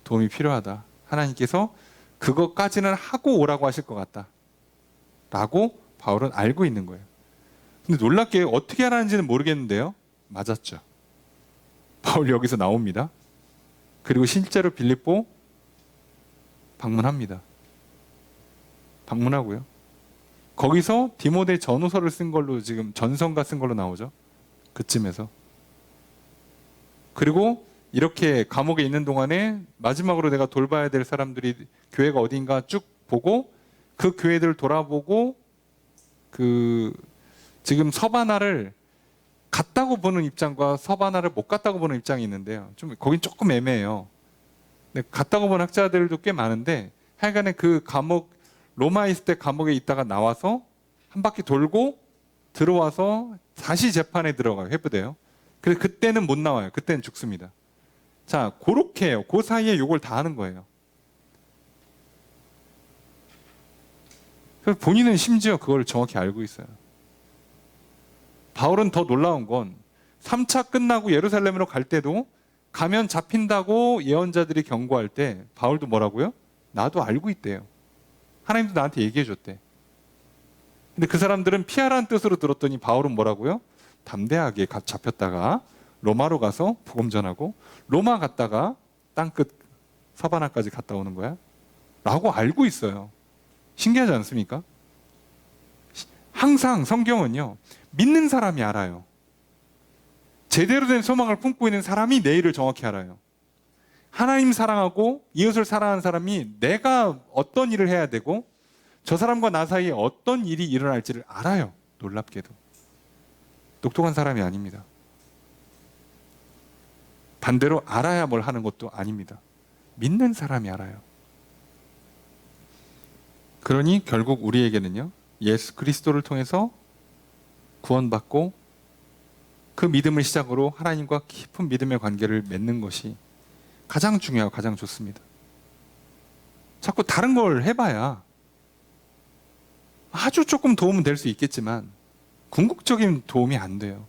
도움이 필요하다. 하나님께서 그것까지는 하고 오라고 하실 것 같다. 라고 바울은 알고 있는 거예요. 근데 놀랍게 어떻게 하라는지는 모르겠는데요. 맞았죠. 바울 여기서 나옵니다. 그리고 실제로 빌립보 방문합니다. 방문하고요. 거기서 디모데 전후서를 쓴 걸로 지금 전성가 쓴 걸로 나오죠. 그쯤에서. 그리고 이렇게 감옥에 있는 동안에 마지막으로 내가 돌봐야 될 사람들이 교회가 어딘가 쭉 보고 그 교회들을 돌아보고 지금 서바나를 갔다고 보는 입장과 서바나를 못 갔다고 보는 입장이 있는데요. 좀 거긴 조금 애매해요. 근데 갔다고 보는 학자들도 꽤 많은데 하여간에 그 감옥 로마에 있을 때 감옥에 있다가 나와서 한 바퀴 돌고 들어와서 다시 재판에 들어가요. 회부돼요. 그래서 그때는 못 나와요. 그때는 죽습니다. 자, 그렇게 해요. 그 사이에 요걸 다 하는 거예요. 그래서 본인은 심지어 그걸 정확히 알고 있어요. 바울은 더 놀라운 건 3차 끝나고 예루살렘으로 갈 때도 가면 잡힌다고 예언자들이 경고할 때 바울도 뭐라고요? 나도 알고 있대요. 하나님도 나한테 얘기해 줬대. 근데 그 사람들은 피하라는 뜻으로 들었더니 바울은 뭐라고요? 담대하게 잡혔다가 로마로 가서 복음 전하고 로마 갔다가 땅끝 서바나까지 갔다 오는 거야? 라고 알고 있어요. 신기하지 않습니까? 항상 성경은요, 믿는 사람이 알아요. 제대로 된 소망을 품고 있는 사람이 내일을 정확히 알아요. 하나님 사랑하고 이웃을 사랑하는 사람이 내가 어떤 일을 해야 되고 저 사람과 나 사이에 어떤 일이 일어날지를 알아요. 놀랍게도. 똑똑한 사람이 아닙니다. 반대로 알아야 뭘 하는 것도 아닙니다. 믿는 사람이 알아요. 그러니 결국 우리에게는요, 예수 그리스도를 통해서 구원받고 그 믿음을 시작으로 하나님과 깊은 믿음의 관계를 맺는 것이 가장 중요하고 가장 좋습니다. 자꾸 다른 걸 해봐야 아주 조금 도움은 될 수 있겠지만 궁극적인 도움이 안 돼요.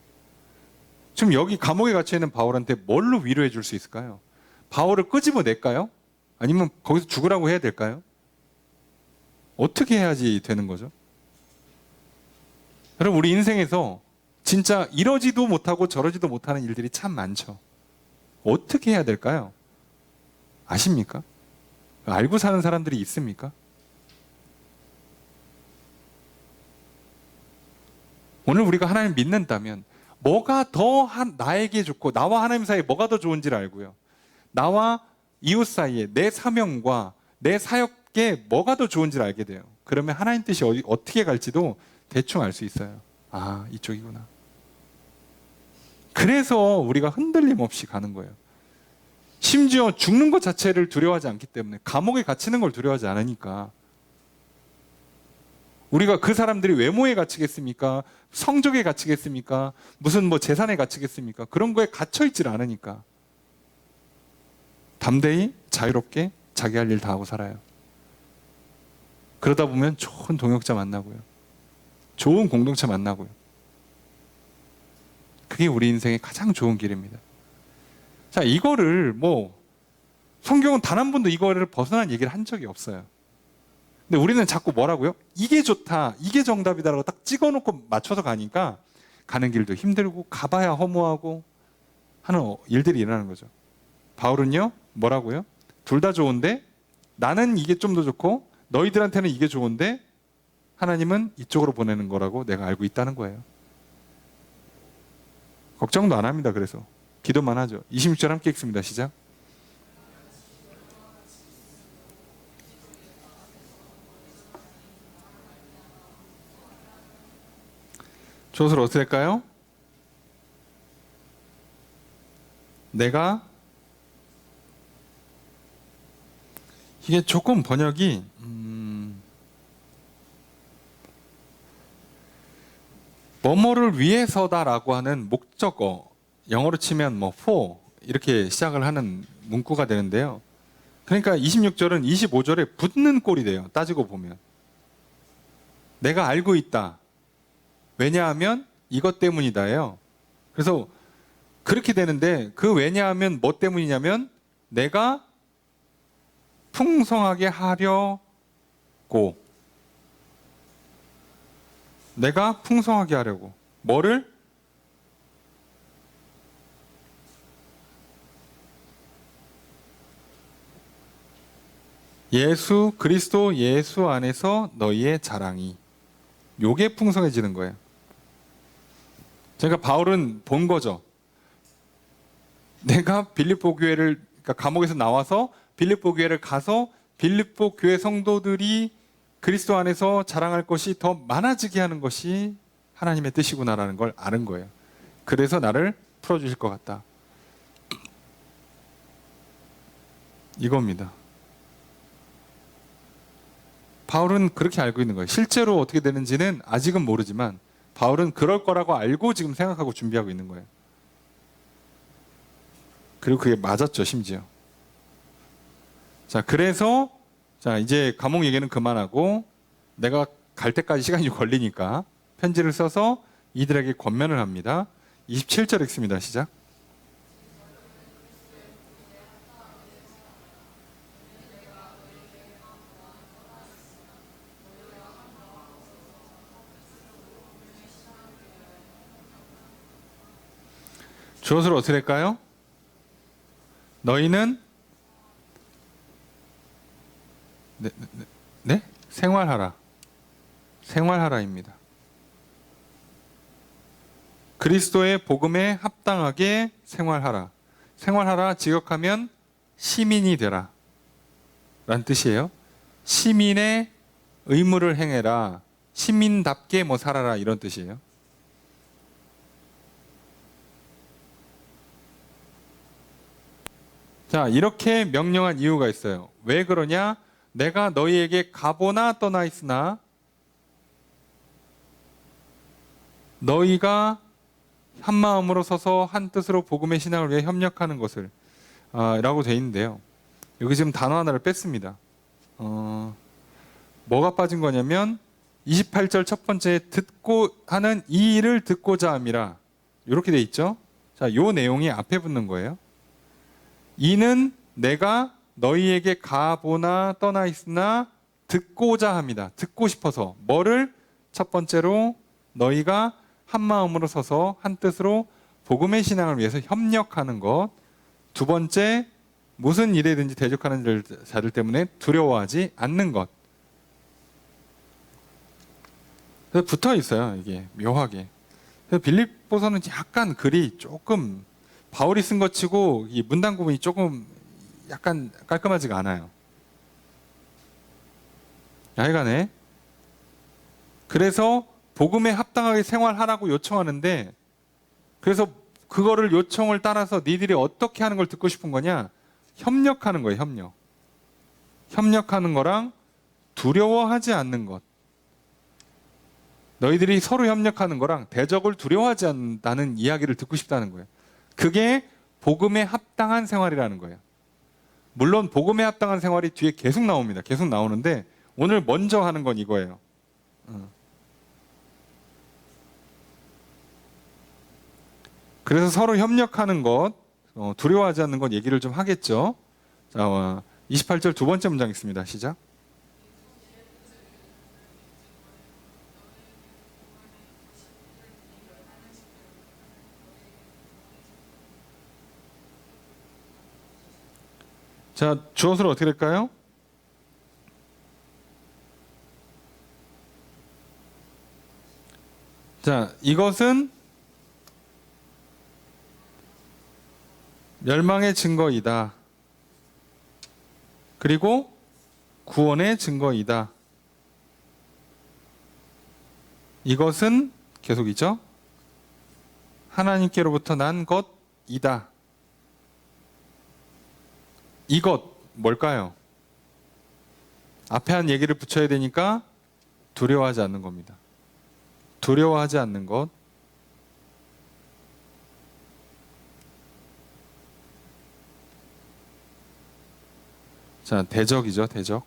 지금 여기 감옥에 갇혀 있는 바울한테 뭘로 위로해 줄 수 있을까요? 바울을 끄집어낼까요? 아니면 거기서 죽으라고 해야 될까요? 어떻게 해야지 되는 거죠? 여러분, 우리 인생에서 진짜 이러지도 못하고 저러지도 못하는 일들이 참 많죠. 어떻게 해야 될까요? 아십니까? 알고 사는 사람들이 있습니까? 오늘 우리가 하나님 믿는다면 뭐가 더 나에게 좋고 나와 하나님 사이에 뭐가 더 좋은지를 알고요. 나와 이웃 사이에 내 사명과 내 사역에 뭐가 더 좋은지를 알게 돼요. 그러면 하나님 뜻이 어떻게 갈지도 대충 알 수 있어요. 아, 이쪽이구나. 그래서 우리가 흔들림 없이 가는 거예요. 심지어 죽는 것 자체를 두려워하지 않기 때문에, 감옥에 갇히는 걸 두려워하지 않으니까. 우리가 그 사람들이 외모에 갇히겠습니까? 성적에 갇히겠습니까? 무슨 재산에 갇히겠습니까? 그런 거에 갇혀있질 않으니까 담대히 자유롭게 자기 할 일 다 하고 살아요. 그러다 보면 좋은 동역자 만나고요, 좋은 공동체 만나고요. 그게 우리 인생의 가장 좋은 길입니다. 자, 이거를 성경은 단 한 번도 이거를 벗어난 얘기를 한 적이 없어요. 근데 우리는 자꾸 뭐라고요? 이게 좋다, 이게 정답이다라고 딱 찍어놓고 맞춰서 가니까 가는 길도 힘들고 가봐야 허무하고 하는 일들이 일어나는 거죠. 바울은요, 뭐라고요? 둘 다 좋은데 나는 이게 좀 더 좋고 너희들한테는 이게 좋은데 하나님은 이쪽으로 보내는 거라고 내가 알고 있다는 거예요. 걱정도 안 합니다. 그래서 기도만 하죠. 26절 함께 읽습니다. 시작. 조설 어떻게 할까요? 내가, 이게 조금 번역이 뭐뭐를 위해서다라고 하는 목적어, 영어로 치면 for 이렇게 시작을 하는 문구가 되는데요. 그러니까 26절은 25절에 붙는 꼴이 돼요. 따지고 보면 내가 알고 있다, 왜냐하면 이것 때문이다예요. 그래서 그렇게 되는데, 그 왜냐하면 뭐 때문이냐면 내가 풍성하게 하려고, 내가 풍성하게 하려고. 뭐를? 예수 그리스도 예수 안에서 너희의 자랑이, 요게 풍성해지는 거예요. 그러니까 바울은 본 거죠. 내가 빌립보 교회를, 그러니까 감옥에서 나와서 빌립보 교회를 가서 빌립보 교회 성도들이 그리스도 안에서 자랑할 것이 더 많아지게 하는 것이 하나님의 뜻이구나라는 걸 아는 거예요. 그래서 나를 풀어주실 것 같다, 이겁니다. 바울은 그렇게 알고 있는 거예요. 실제로 어떻게 되는지는 아직은 모르지만 바울은 그럴 거라고 알고 지금 생각하고 준비하고 있는 거예요. 그리고 그게 맞았죠, 심지어. 자, 그래서 이제 감옥 얘기는 그만하고 내가 갈 때까지 시간이 걸리니까 편지를 써서 이들에게 권면을 합니다. 27절 읽습니다. 시작. 주어를 어떻게 할까요? 너희는 네? 생활하라. 생활하라입니다. 그리스도의 복음에 합당하게 생활하라. 생활하라, 직역하면 시민이 되라 라는 뜻이에요. 시민의 의무를 행해라, 시민답게 살아라, 이런 뜻이에요. 자, 이렇게 명령한 이유가 있어요. 왜 그러냐? 내가 너희에게 가보나 떠나 있으나 너희가 한 마음으로 서서 한 뜻으로 복음의 신앙을 위해 협력하는 것을 라고 돼 있는데요. 여기 지금 단어 하나를 뺐습니다. 뭐가 빠진 거냐면 28절 첫 번째 듣고 하는 이 일을 듣고자 함이라 이렇게 돼 있죠. 자, 요 내용이 앞에 붙는 거예요. 이는 내가 너희에게 가보나 떠나 있으나 듣고자 합니다. 듣고 싶어서 뭐를 첫 번째로 너희가 한 마음으로 서서 한 뜻으로 복음의 신앙을 위해서 협력하는 것. 두 번째 무슨 일에든지 대적하는 자들 때문에 두려워하지 않는 것. 그래서 붙어 있어요. 이게 묘하게. 그래서 빌립보서는 약간 글이 조금 바울이 쓴 것 치고 이 문단 구분이 조금 약간 깔끔하지가 않아요. 하여간에 그래서 복음에 합당하게 생활하라고 요청하는데, 그래서 그거를 요청을 따라서 니들이 어떻게 하는 걸 듣고 싶은 거냐? 협력하는 거예요. 협력하는 거랑 두려워하지 않는 것. 너희들이 서로 협력하는 거랑 대적을 두려워하지 않는다는 이야기를 듣고 싶다는 거예요. 그게 복음에 합당한 생활이라는 거예요. 물론 복음에 합당한 생활이 뒤에 계속 나옵니다. 계속 나오는데 오늘 먼저 하는 건 이거예요. 그래서 서로 협력하는 것, 두려워하지 않는 것 얘기를 좀 하겠죠. 자, 28절 두 번째 문장 있습니다. 시작. 자, 주어서는 어떻게 될까요? 자, 이것은 멸망의 증거이다. 그리고 구원의 증거이다. 이것은 계속이죠. 하나님께로부터 난 것이다. 이것 뭘까요? 앞에 한 얘기를 붙여야 되니까 두려워하지 않는 겁니다. 두려워하지 않는 것. 자, 대적이죠, 대적.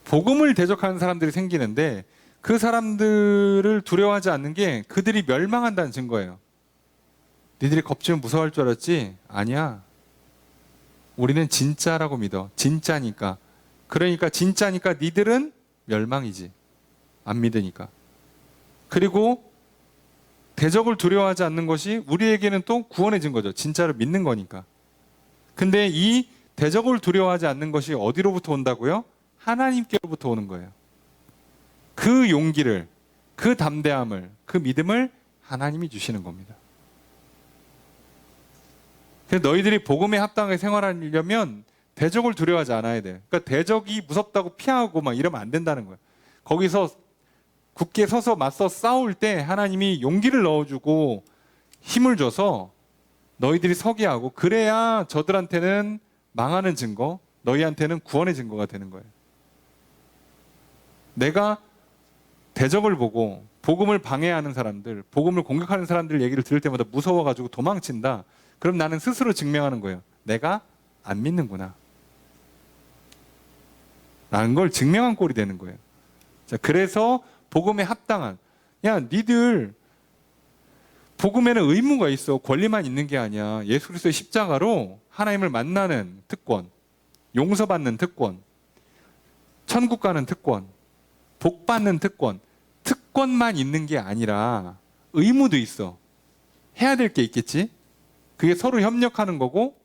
복음을 대적하는 사람들이 생기는데 그 사람들을 두려워하지 않는 게 그들이 멸망한다는 증거예요. 니들이 겁주면 무서워할 줄 알았지? 아니야. 우리는 진짜라고 믿어. 진짜니까. 그러니까 진짜니까 니들은 멸망이지. 안 믿으니까. 그리고 대적을 두려워하지 않는 것이 우리에게는 또 구원의 증거죠. 진짜로 믿는 거니까. 근데 이 대적을 두려워하지 않는 것이 어디로부터 온다고요? 하나님께로부터 오는 거예요. 그 용기를, 그 담대함을, 그 믿음을 하나님이 주시는 겁니다. 그래서 너희들이 복음에 합당하게 생활하려면 대적을 두려워하지 않아야 돼. 그러니까 대적이 무섭다고 피하고 막 이러면 안 된다는 거예요. 거기서 굳게 서서 맞서 싸울 때 하나님이 용기를 넣어주고 힘을 줘서 너희들이 서게 하고, 그래야 저들한테는 망하는 증거, 너희한테는 구원의 증거가 되는 거예요. 내가 대적을 보고 복음을 방해하는 사람들, 복음을 공격하는 사람들 얘기를 들을 때마다 무서워가지고 도망친다. 그럼 나는 스스로 증명하는 거예요. 내가 안 믿는구나. 라는 걸 증명한 꼴이 되는 거예요. 자, 그래서 복음에 합당한, 야, 니들 복음에는 의무가 있어. 권리만 있는 게 아니야. 예수 그리스도의 십자가로 하나님을 만나는 특권, 용서받는 특권, 천국 가는 특권, 복 받는 특권, 특권만 있는 게 아니라 의무도 있어. 해야 될 게 있겠지? 그게 서로 협력하는 거고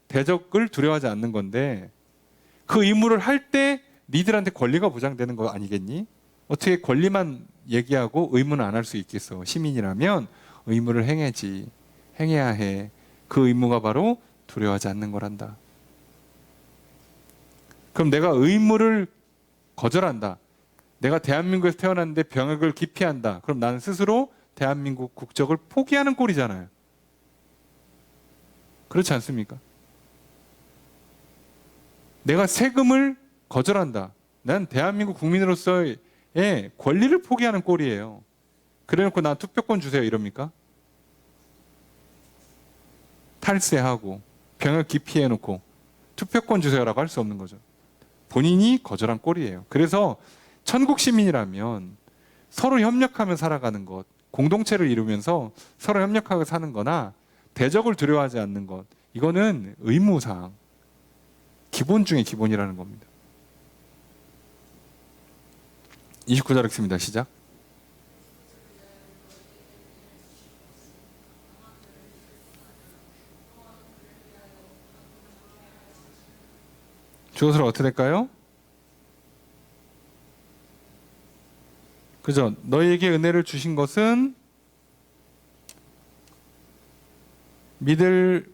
대적을 두려워하지 않는 건데, 그 의무를 할 때 니들한테 권리가 보장되는 거 아니겠니? 어떻게 권리만 얘기하고 의무는 안 할 수 있겠어? 시민이라면 의무를 행해야지. 행해야 해. 그 의무가 바로 두려워하지 않는 거란다. 그럼 내가 의무를 거절한다. 내가 대한민국에서 태어났는데 병역을 기피한다. 그럼 나는 스스로 대한민국 국적을 포기하는 꼴이잖아요. 그렇지 않습니까? 내가 세금을 거절한다. 난 대한민국 국민으로서의 권리를 포기하는 꼴이에요. 그래놓고 나 투표권 주세요 이럽니까? 탈세하고 병역 기피해놓고 투표권 주세요라고 할 수 없는 거죠. 본인이 거절한 꼴이에요. 그래서 천국 시민이라면 서로 협력하며 살아가는 것, 공동체를 이루면서 서로 협력하고 사는 거나 대적을 두려워하지 않는 것, 이거는 의무사항, 기본 중에 기본이라는 겁니다. 29절 읽습니다. 시작. 주어서는 어떻게 될까요? 그죠? 너희에게 은혜를 주신 것은 믿을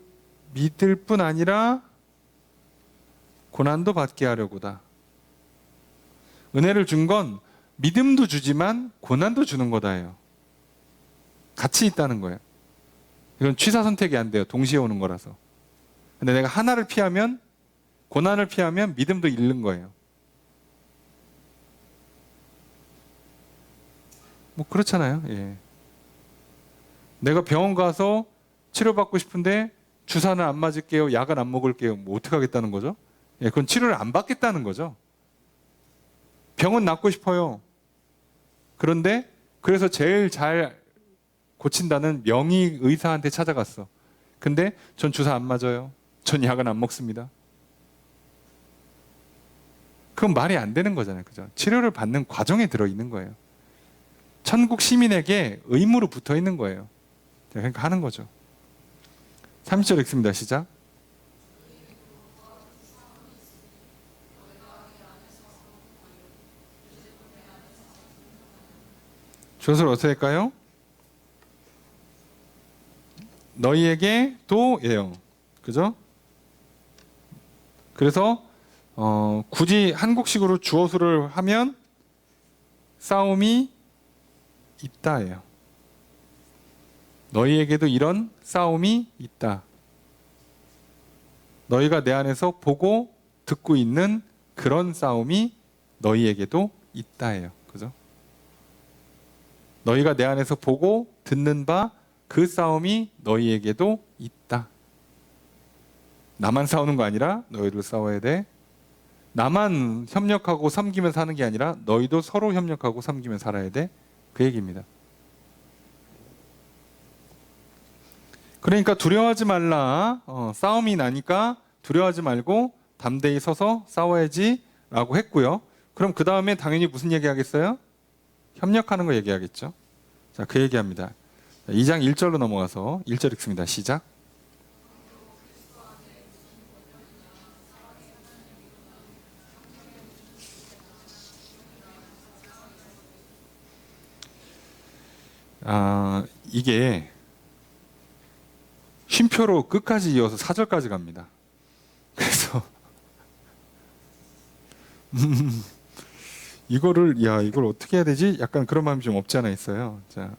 뿐 아니라 고난도 받게 하려고다. 은혜를 준 건 믿음도 주지만 고난도 주는 거다예요. 같이 있다는 거예요. 이건 취사 선택이 안 돼요. 동시에 오는 거라서. 근데 내가 하나를 피하면, 고난을 피하면 믿음도 잃는 거예요. 뭐 그렇잖아요. 예. 내가 병원 가서 치료받고 싶은데 주사는 안 맞을게요. 약은 안 먹을게요. 뭐 어떻게 하겠다는 거죠? 예, 그건 치료를 안 받겠다는 거죠. 병은 낫고 싶어요. 그런데 그래서 제일 잘 고친다는 명의 의사한테 찾아갔어. 근데 전 주사 안 맞아요. 전 약은 안 먹습니다. 그건 말이 안 되는 거잖아요. 그죠? 치료를 받는 과정에 들어있는 거예요. 천국 시민에게 의무로 붙어 있는 거예요. 그러니까 하는 거죠. 30절 읽습니다. 시작. 주어를 어떻게 할까요? 너희에게 도예요. 그죠? 그래서 굳이 한국식으로 주어수를 하면 싸움이 있다예요. 너희에게도 이런 싸움이 있다. 너희가 내 안에서 보고 듣고 있는 그런 싸움이 너희에게도 있다예요. 그죠? 너희가 내 안에서 보고 듣는 바 그 싸움이 너희에게도 있다. 나만 싸우는 거 아니라 너희도 싸워야 돼. 나만 협력하고 섬기며 사는 게 아니라 너희도 서로 협력하고 섬기며 살아야 돼. 그 얘기입니다. 그러니까 두려워하지 말라. 싸움이 나니까 두려워하지 말고 담대히 서서 싸워야지 라고 했고요. 그럼 그 다음에 당연히 무슨 얘기 하겠어요? 협력하는 거 얘기하겠죠. 자, 그 얘기합니다. 2장 1절로 넘어가서 1절 읽습니다. 시작. 이게 쉼표로 끝까지 이어서 4절까지 갑니다. 그래서 이걸 어떻게 해야 되지? 약간 그런 마음이 좀 없지 않아 있어요. 자,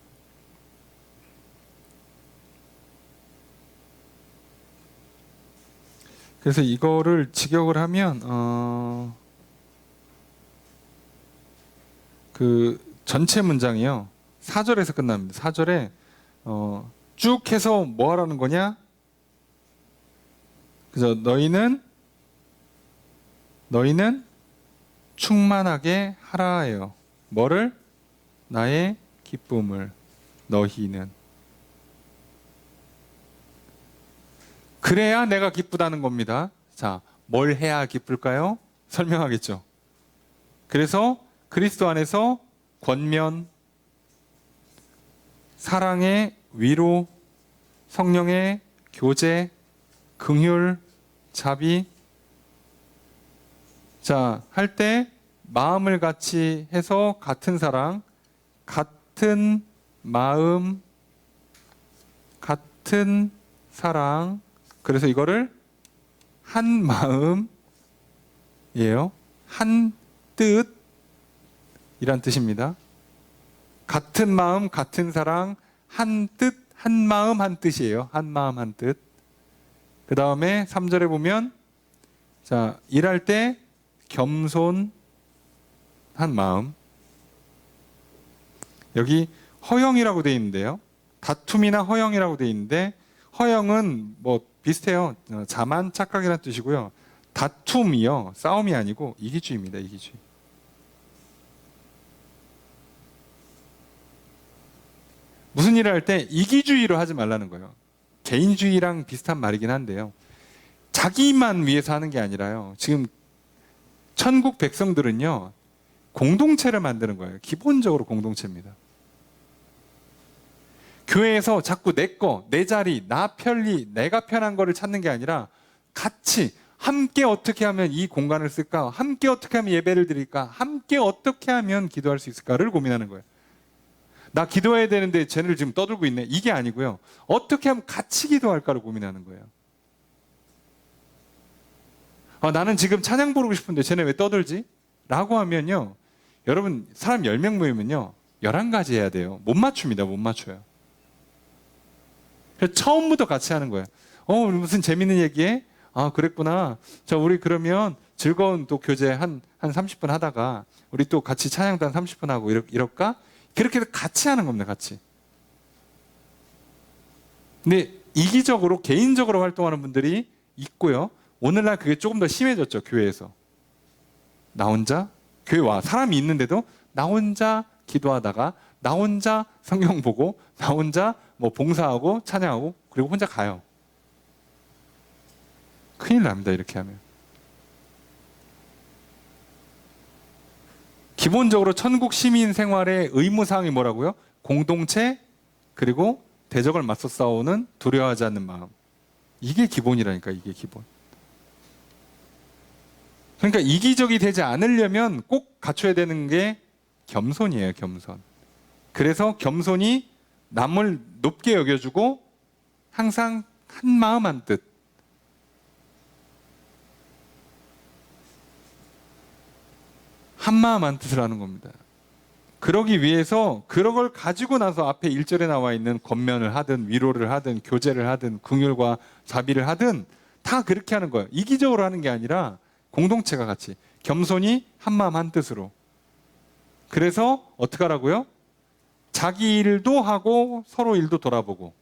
그래서 이거를 직역을 하면 그 전체 문장이요. 4절에서 끝납니다. 4절에 쭉 해서 뭐 하라는 거냐? 그래서 너희는 충만하게 하라예요. 뭐를? 나의 기쁨을. 너희는. 그래야 내가 기쁘다는 겁니다. 자, 뭘 해야 기쁠까요? 설명하겠죠. 그래서 그리스도 안에서 권면, 사랑의 위로, 성령의 교제, 긍휼, 자비. 자, 할 때 마음을 같이 해서 같은 사랑, 같은 마음, 같은 사랑. 그래서 이거를 한 마음이에요. 한 뜻이란 뜻입니다. 같은 마음, 같은 사랑, 한 뜻, 한 마음, 한 뜻이에요. 한 마음, 한 뜻. 그 다음에 3절에 보면, 자, 일할 때 겸손한 마음. 여기 허영이라고 되어 있는데요. 다툼이나 허영이라고 되어 있는데, 허영은 뭐 비슷해요. 자만, 착각이라는 뜻이고요. 다툼이요, 싸움이 아니고 이기주의입니다. 이기주의. 무슨 일을 할 때 이기주의로 하지 말라는 거예요. 개인주의랑 비슷한 말이긴 한데요. 자기만 위해서 하는 게 아니라요. 지금 천국 백성들은요, 공동체를 만드는 거예요. 기본적으로 공동체입니다. 교회에서 자꾸 내 거, 내 자리, 나 편리, 내가 편한 거를 찾는 게 아니라 같이 함께 어떻게 하면 이 공간을 쓸까? 함께 어떻게 하면 예배를 드릴까? 함께 어떻게 하면 기도할 수 있을까를 고민하는 거예요. 나 기도해야 되는데 쟤네를 지금 떠들고 있네. 이게 아니고요. 어떻게 하면 같이 기도할까를 고민하는 거예요. 나는 지금 찬양 부르고 싶은데 쟤네 왜 떠들지? 라고 하면요. 여러분, 사람 10명 모이면요. 11가지 해야 돼요. 못 맞춥니다. 못 맞춰요. 그래서 처음부터 같이 하는 거예요. 우리 무슨 재밌는 얘기해? 그랬구나. 자, 우리 그러면 즐거운 또 교제 한 30분 하다가 우리 또 같이 찬양도 한 30분 하고 이럴까? 그렇게 해서 같이 하는 겁니다. 같이. 근데 이기적으로 개인적으로 활동하는 분들이 있고요. 오늘날 그게 조금 더 심해졌죠. 교회에서. 나 혼자 교회 와. 사람이 있는데도 나 혼자 기도하다가 나 혼자 성경 보고 나 혼자 뭐 봉사하고 찬양하고 그리고 혼자 가요. 큰일 납니다. 이렇게 하면. 기본적으로 천국 시민 생활의 의무사항이 뭐라고요? 공동체 그리고 대적을 맞서 싸우는 두려워하지 않는 마음. 이게 기본이라니까. 이게 기본. 그러니까 이기적이 되지 않으려면 꼭 갖춰야 되는 게 겸손이에요. 겸손. 그래서 겸손이 남을 높게 여겨주고 항상 한 마음 한 뜻. 한 마음 한 뜻을 하는 겁니다. 그러기 위해서 그런 걸 가지고 나서 앞에 1절에 나와 있는 권면을 하든 위로를 하든 교제를 하든 긍휼과 자비를 하든 다 그렇게 하는 거예요. 이기적으로 하는 게 아니라 공동체가 같이 겸손히 한 마음 한 뜻으로. 그래서 어떻게 하라고요? 자기 일도 하고 서로 일도 돌아보고.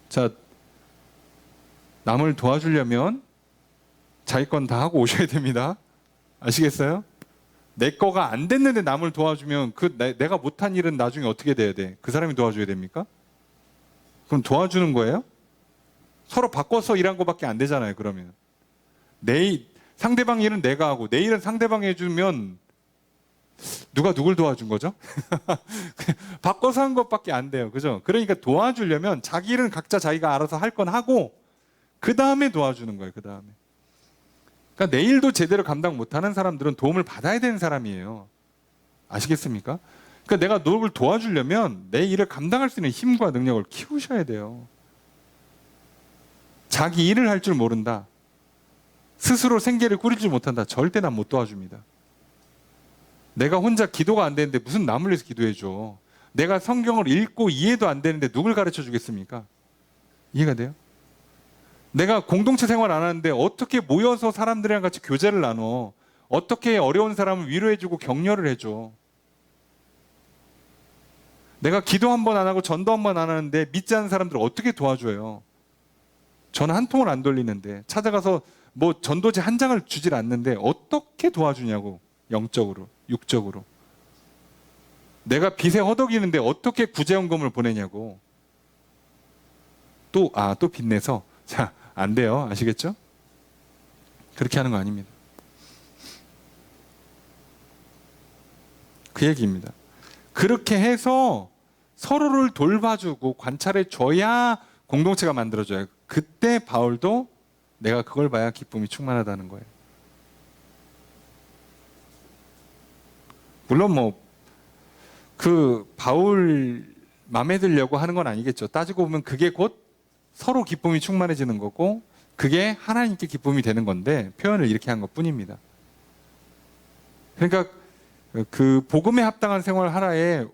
자, 남을 도와주려면 자기 건 다 하고 오셔야 됩니다. 아시겠어요? 내 거가 안 됐는데 남을 도와주면 내가 못한 일은 나중에 어떻게 돼야 돼? 그 사람이 도와줘야 됩니까? 그럼 도와주는 거예요? 서로 바꿔서 일한 거밖에 안 되잖아요. 그러면 상대방 일은 내가 하고 내 일은 상대방이 해주면 누가 누굴 도와준 거죠? 바꿔서 한 것밖에 안 돼요. 그죠? 그러니까 도와주려면 자기 일은 각자 자기가 알아서 할 건 하고 그 다음에 도와주는 거예요. 그 다음에. 그러니까 내 일도 제대로 감당 못하는 사람들은 도움을 받아야 되는 사람이에요. 아시겠습니까? 그러니까 내가 누굴 도와주려면 내 일을 감당할 수 있는 힘과 능력을 키우셔야 돼요. 자기 일을 할 줄 모른다. 스스로 생계를 꾸리지 못한다. 절대 난 못 도와줍니다. 내가 혼자 기도가 안 되는데 무슨 남을 위해서 기도해줘. 내가 성경을 읽고 이해도 안 되는데 누굴 가르쳐 주겠습니까? 이해가 돼요? 내가 공동체 생활 안 하는데 어떻게 모여서 사람들이랑 같이 교제를 나눠? 어떻게 어려운 사람을 위로해주고 격려를 해줘? 내가 기도 한 번 안 하고 전도 한 번 안 하는데 믿지 않는 사람들을 어떻게 도와줘요? 전화 한 통을 안 돌리는데 찾아가서 뭐 전도지 한 장을 주질 않는데 어떻게 도와주냐고. 영적으로, 육적으로. 내가 빚에 허덕이는데 어떻게 구제연금을 보내냐고. 또 빚내서. 자, 안 돼요. 아시겠죠? 그렇게 하는 거 아닙니다. 그 얘기입니다. 그렇게 해서 서로를 돌봐주고 관찰해 줘야 공동체가 만들어져요. 그때 바울도 내가 그걸 봐야 기쁨이 충만하다는 거예요. 물론 바울 마음에 들려고 하는 건 아니겠죠. 따지고 보면 그게 곧 서로 기쁨이 충만해지는 거고 그게 하나님께 기쁨이 되는 건데 표현을 이렇게 한 것뿐입니다. 그러니까 그 복음에 합당한 생활 하나에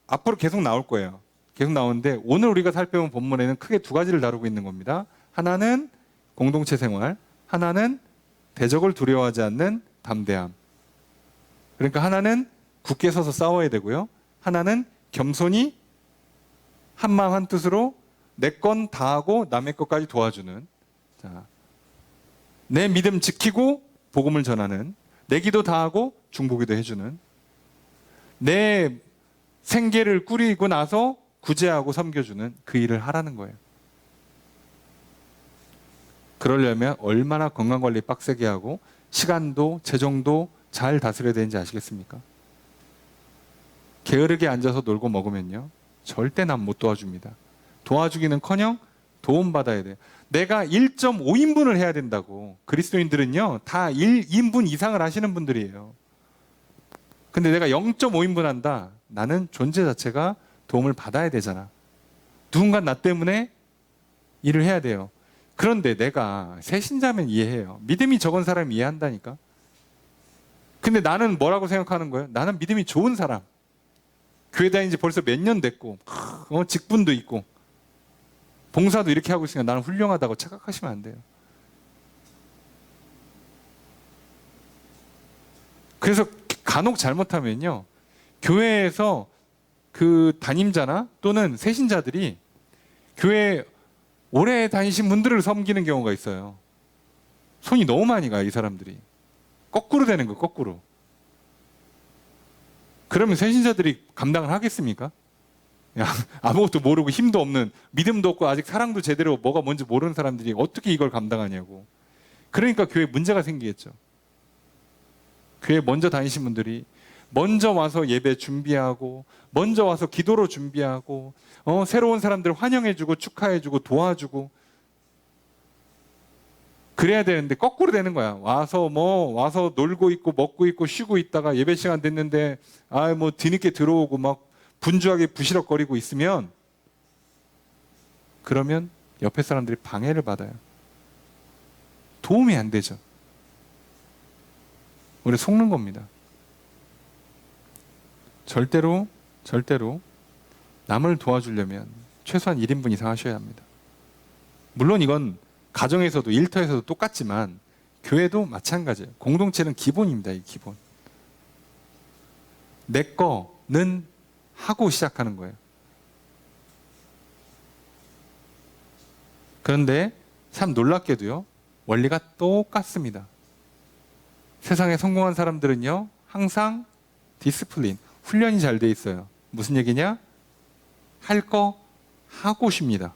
앞으로 계속 나올 거예요. 계속 나오는데 오늘 우리가 살펴본 본문에는 크게 두 가지를 다루고 있는 겁니다. 하나는 공동체 생활, 하나는 대적을 두려워하지 않는 담대함. 그러니까 하나는 굳게 서서 싸워야 되고요. 하나는 겸손히 한마음 한뜻으로 내 건 다 하고 남의 것까지 도와주는, 자, 내 믿음 지키고 복음을 전하는, 내 기도 다 하고 중보기도 해주는, 내 생계를 꾸리고 나서 구제하고 섬겨주는 그 일을 하라는 거예요. 그러려면 얼마나 건강관리 빡세게 하고 시간도 재정도 잘 다스려야 되는지 아시겠습니까? 게으르게 앉아서 놀고 먹으면요, 절대 남 못 도와줍니다. 도와주기는커녕 도움받아야 돼요. 내가 1.5인분을 해야 된다고. 그리스도인들은요 다 1인분 이상을 하시는 분들이에요. 근데 내가 0.5인분 한다. 나는 존재 자체가 도움을 받아야 되잖아. 누군가 나 때문에 일을 해야 돼요. 그런데 내가 새신자면 이해해요. 믿음이 적은 사람 이해한다니까. 근데 나는 뭐라고 생각하는 거예요? 나는 믿음이 좋은 사람. 교회 다닌 지 벌써 몇 년 됐고, 직분도 있고, 봉사도 이렇게 하고 있으니까 나는 훌륭하다고 착각하시면 안 돼요. 그래서 간혹 잘못하면요, 교회에서 그 담임자나 또는 새신자들이 교회 오래 다니신 분들을 섬기는 경우가 있어요. 손이 너무 많이 가요, 이 사람들이. 거꾸로 되는 거예요, 거꾸로. 그러면 새신자들이 감당을 하겠습니까? 아무것도 모르고 힘도 없는, 믿음도 없고 아직 사랑도 제대로 뭐가 뭔지 모르는 사람들이 어떻게 이걸 감당하냐고. 그러니까 교회에 문제가 생기겠죠. 교회 먼저 다니신 분들이 먼저 와서 예배 준비하고, 먼저 와서 기도로 준비하고, 새로운 사람들 환영해주고 축하해주고 도와주고, 그래야 되는데 거꾸로 되는 거야. 와서 놀고 있고 먹고 있고 쉬고 있다가 예배 시간 됐는데 뒤늦게 들어오고 막 분주하게 부시럭거리고 있으면, 그러면 옆에 사람들이 방해를 받아요. 도움이 안 되죠. 우리 속는 겁니다. 절대로 남을 도와주려면 최소한 1인분 이상 하셔야 합니다. 물론 이건 가정에서도 일터에서도 똑같지만 교회도 마찬가지예요. 공동체는 기본입니다. 이 기본. 내 거는 하고 시작하는 거예요. 그런데 참 놀랍게도요, 원리가 똑같습니다. 세상에 성공한 사람들은요, 항상 디스플린, 훈련이 잘 돼 있어요. 무슨 얘기냐? 할 거 하고 쉽니다.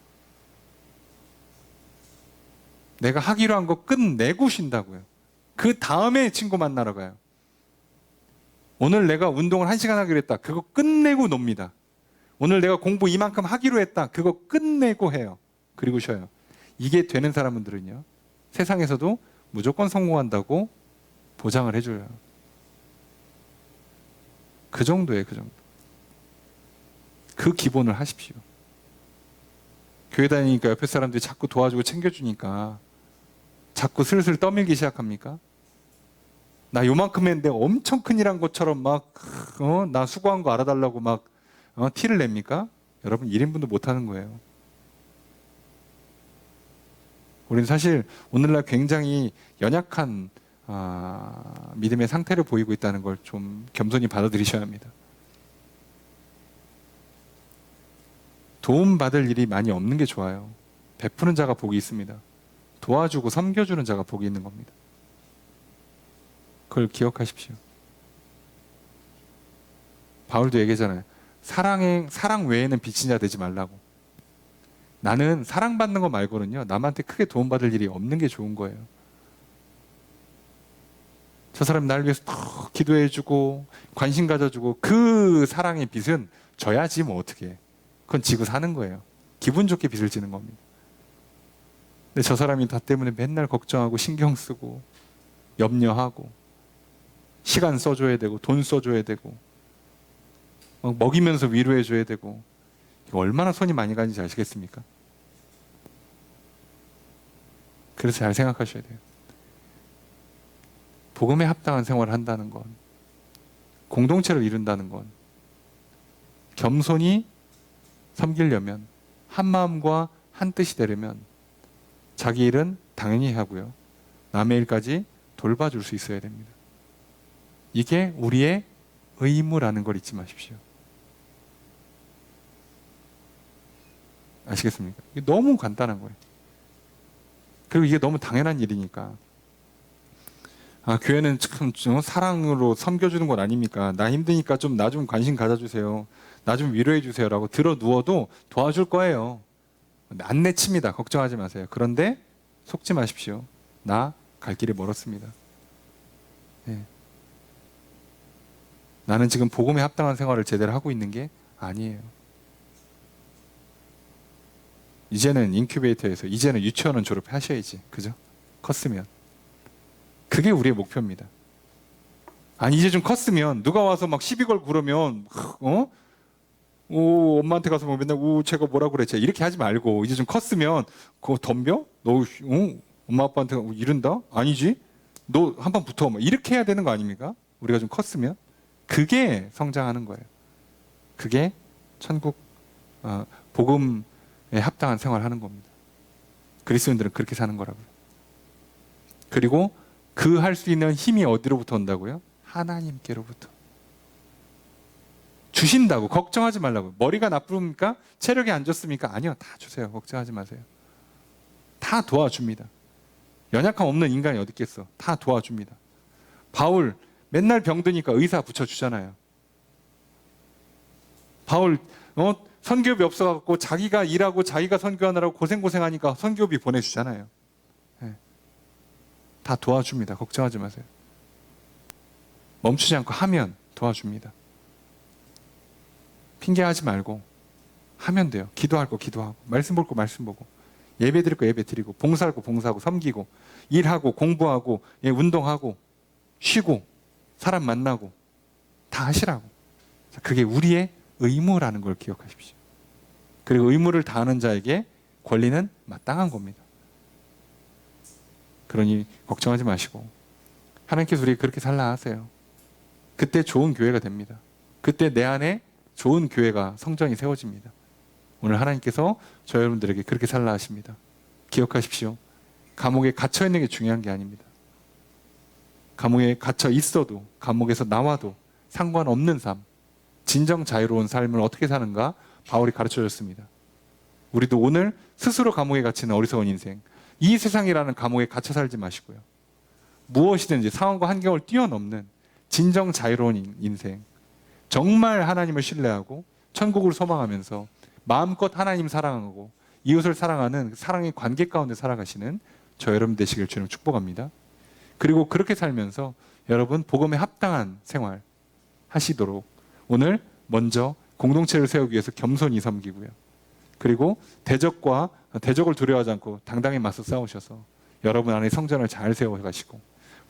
내가 하기로 한 거 끝내고 쉰다고요. 그 다음에 친구 만나러 가요. 오늘 내가 운동을 1시간 하기로 했다. 그거 끝내고 놉니다. 오늘 내가 공부 이만큼 하기로 했다. 그거 끝내고 해요. 그리고 쉬어요. 이게 되는 사람들은요, 세상에서도 무조건 성공한다고 보장을 해줘요. 그 정도예요, 그 정도. 그 기본을 하십시오. 교회 다니니까 옆에 사람들이 자꾸 도와주고 챙겨주니까 자꾸 슬슬 떠밀기 시작합니까? 나 요만큼 했는데 엄청 큰일 한 것처럼 나 수고한 거 알아달라고 티를 냅니까? 여러분, 1인분도 못하는 거예요. 우리는 사실 오늘날 굉장히 연약한 믿음의 상태를 보이고 있다는 걸 좀 겸손히 받아들이셔야 합니다. 도움받을 일이 많이 없는 게 좋아요. 베푸는 자가 복이 있습니다. 도와주고 섬겨주는 자가 복이 있는 겁니다. 그걸 기억하십시오. 바울도 얘기하잖아요. 사랑 외에는 빚진 자 되지 말라고. 나는 사랑받는 거 말고는요, 남한테 크게 도움받을 일이 없는 게 좋은 거예요. 저 사람이 나를 위해서 더 기도해주고 관심 가져주고, 그 사랑의 빚은 져야지 뭐 어떻게 해. 그건 지고 사는 거예요. 기분 좋게 빚을 지는 겁니다. 근데 저 사람이 나 때문에 맨날 걱정하고 신경 쓰고 염려하고 시간 써줘야 되고 돈 써줘야 되고 먹이면서 위로해줘야 되고, 이거 얼마나 손이 많이 가는지 아시겠습니까? 그래서 잘 생각하셔야 돼요. 복음에 합당한 생활을 한다는 건, 공동체를 이룬다는 건, 겸손히 섬기려면, 한 마음과 한 뜻이 되려면 자기 일은 당연히 하고요, 남의 일까지 돌봐줄 수 있어야 됩니다. 이게 우리의 의무라는 걸 잊지 마십시오. 아시겠습니까? 이게 너무 간단한 거예요. 그리고 이게 너무 당연한 일이니까. 교회는 참 사랑으로 섬겨주는 건 아닙니까? 나 힘드니까 좀 나 좀 관심 가져주세요. 나 좀 위로해 주세요라고 들어 누워도 도와줄 거예요. 안 내칩니다. 걱정하지 마세요. 그런데 속지 마십시오. 나 갈 길이 멀었습니다. 네. 나는 지금 복음에 합당한 생활을 제대로 하고 있는 게 아니에요. 이제는 인큐베이터에서 이제는 유치원은 졸업하셔야지. 그죠? 컸으면. 그게 우리의 목표입니다. 아니 이제 좀 컸으면 누가 와서 막 시비 걸고 그러면 엄마한테 가서 뭐 맨날 제가 뭐라 그래 제가 이렇게 하지 말고 이제 좀 컸으면 그거 덤벼? 너 엄마 아빠한테 이른다? 아니지? 너 한 판 붙어. 막 이렇게 해야 되는 거 아닙니까? 우리가 좀 컸으면 그게 성장하는 거예요. 그게 천국 복음에 합당한 생활을 하는 겁니다. 그리스도인들은 그렇게 사는 거라고요. 그리고 그 할 수 있는 힘이 어디로부터 온다고요? 하나님께로부터. 주신다고. 걱정하지 말라고. 머리가 나쁩니까? 체력이 안 좋습니까? 아니요. 다 주세요. 걱정하지 마세요. 다 도와줍니다. 연약함 없는 인간이 어디 있겠어. 다 도와줍니다. 바울 맨날 병드니까 의사 붙여주잖아요. 바울 선교비 없어갖고 자기가 일하고 자기가 선교하느라고 고생하니까 선교비 보내주잖아요. 네. 다 도와줍니다. 걱정하지 마세요. 멈추지 않고 하면 도와줍니다. 핑계하지 말고 하면 돼요. 기도할 거 기도하고 말씀 볼 거 말씀 보고 예배 드릴 거 예배 드리고 봉사할 거 봉사하고 섬기고 일하고 공부하고 운동하고 쉬고 사람 만나고 다 하시라고. 그게 우리의 의무라는 걸 기억하십시오. 그리고 의무를 다하는 자에게 권리는 마땅한 겁니다. 그러니 걱정하지 마시고 하나님께서 우리 그렇게 살라 하세요. 그때 좋은 교회가 됩니다. 그때 내 안에 좋은 교회가 성전이 세워집니다. 오늘 하나님께서 저 여러분들에게 그렇게 살라 하십니다. 기억하십시오. 감옥에 갇혀 있는 게 중요한 게 아닙니다. 감옥에 갇혀 있어도 감옥에서 나와도 상관없는 삶, 진정 자유로운 삶을 어떻게 사는가 바울이 가르쳐 줬습니다. 우리도 오늘 스스로 감옥에 갇히는 어리석은 인생, 이 세상이라는 감옥에 갇혀 살지 마시고요. 무엇이든지 상황과 환경을 뛰어넘는 진정 자유로운 인생, 정말 하나님을 신뢰하고 천국을 소망하면서 마음껏 하나님 사랑하고 이웃을 사랑하는 사랑의 관계 가운데 살아가시는 저 여러분 되시길 주님 축복합니다. 그리고 그렇게 살면서 여러분 복음에 합당한 생활 하시도록 오늘 먼저 공동체를 세우기 위해서 겸손히 섬기고요. 그리고 대적을 두려워하지 않고 당당히 맞서 싸우셔서 여러분 안에 성전을 잘 세워가시고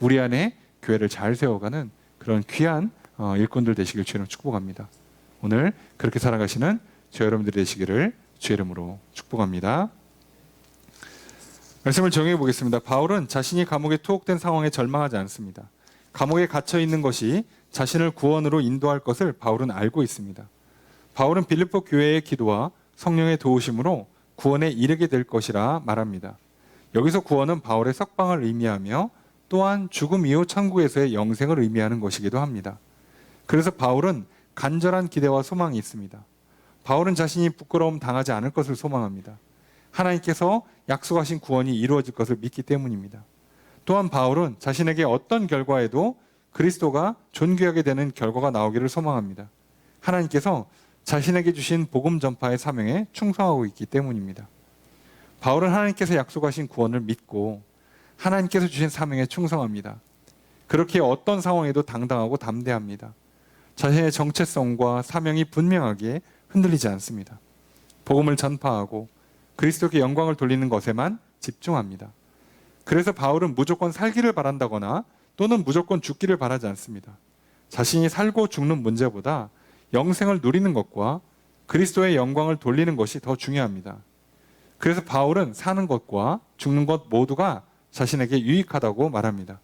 우리 안에 교회를 잘 세워가는 그런 귀한 일꾼들 되시길 주님 축복합니다. 오늘 그렇게 살아가시는 저 여러분들이 되시기를 주의 이름으로 축복합니다. 말씀을 정리해 보겠습니다. 바울은 자신이 감옥에 투옥된 상황에 절망하지 않습니다. 감옥에 갇혀 있는 것이 자신을 구원으로 인도할 것을 바울은 알고 있습니다. 바울은 빌립보 교회의 기도와 성령의 도우심으로 구원에 이르게 될 것이라 말합니다. 여기서 구원은 바울의 석방을 의미하며 또한 죽음 이후 천국에서의 영생을 의미하는 것이기도 합니다. 그래서 바울은 간절한 기대와 소망이 있습니다. 바울은 자신이 부끄러움 당하지 않을 것을 소망합니다. 하나님께서 약속하신 구원이 이루어질 것을 믿기 때문입니다. 또한 바울은 자신에게 어떤 결과에도 그리스도가 존귀하게 되는 결과가 나오기를 소망합니다. 하나님께서 자신에게 주신 복음 전파의 사명에 충성하고 있기 때문입니다. 바울은 하나님께서 약속하신 구원을 믿고 하나님께서 주신 사명에 충성합니다. 그렇게 어떤 상황에도 당당하고 담대합니다. 자신의 정체성과 사명이 분명하게 흔들리지 않습니다. 복음을 전파하고 그리스도께 영광을 돌리는 것에만 집중합니다. 그래서 바울은 무조건 살기를 바란다거나 또는 무조건 죽기를 바라지 않습니다. 자신이 살고 죽는 문제보다 영생을 누리는 것과 그리스도의 영광을 돌리는 것이 더 중요합니다. 그래서 바울은 사는 것과 죽는 것 모두가 자신에게 유익하다고 말합니다.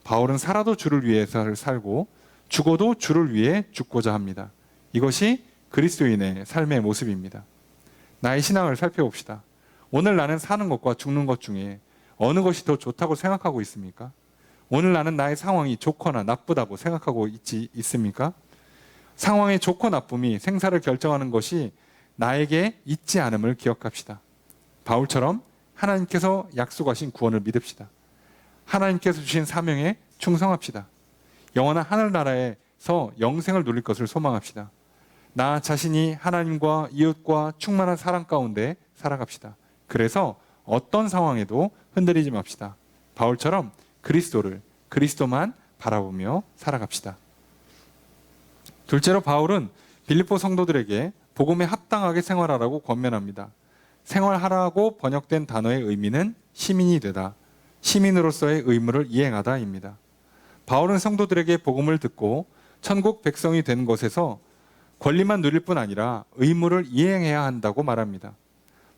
바울은 살아도 주를 위해서 살고 죽어도 주를 위해 죽고자 합니다. 이것이 그리스도인의 삶의 모습입니다. 나의 신앙을 살펴봅시다. 오늘 나는 사는 것과 죽는 것 중에 어느 것이 더 좋다고 생각하고 있습니까? 오늘 나는 나의 상황이 좋거나 나쁘다고 생각하고 있습니까? 상황의 좋고 나쁨이 생사를 결정하는 것이 나에게 잊지 않음을 기억합시다. 바울처럼 하나님께서 약속하신 구원을 믿읍시다. 하나님께서 주신 사명에 충성합시다. 영원한 하늘나라에서 영생을 누릴 것을 소망합시다. 나 자신이 하나님과 이웃과 충만한 사랑 가운데 살아갑시다. 그래서 어떤 상황에도 흔들리지 맙시다. 바울처럼 그리스도만 바라보며 살아갑시다. 둘째로 바울은 빌립보 성도들에게 복음에 합당하게 생활하라고 권면합니다. 생활하라고 번역된 단어의 의미는 시민이 되다, 시민으로서의 의무를 이행하다입니다. 바울은 성도들에게 복음을 듣고 천국 백성이 된 것에서 권리만 누릴 뿐 아니라 의무를 이행해야 한다고 말합니다.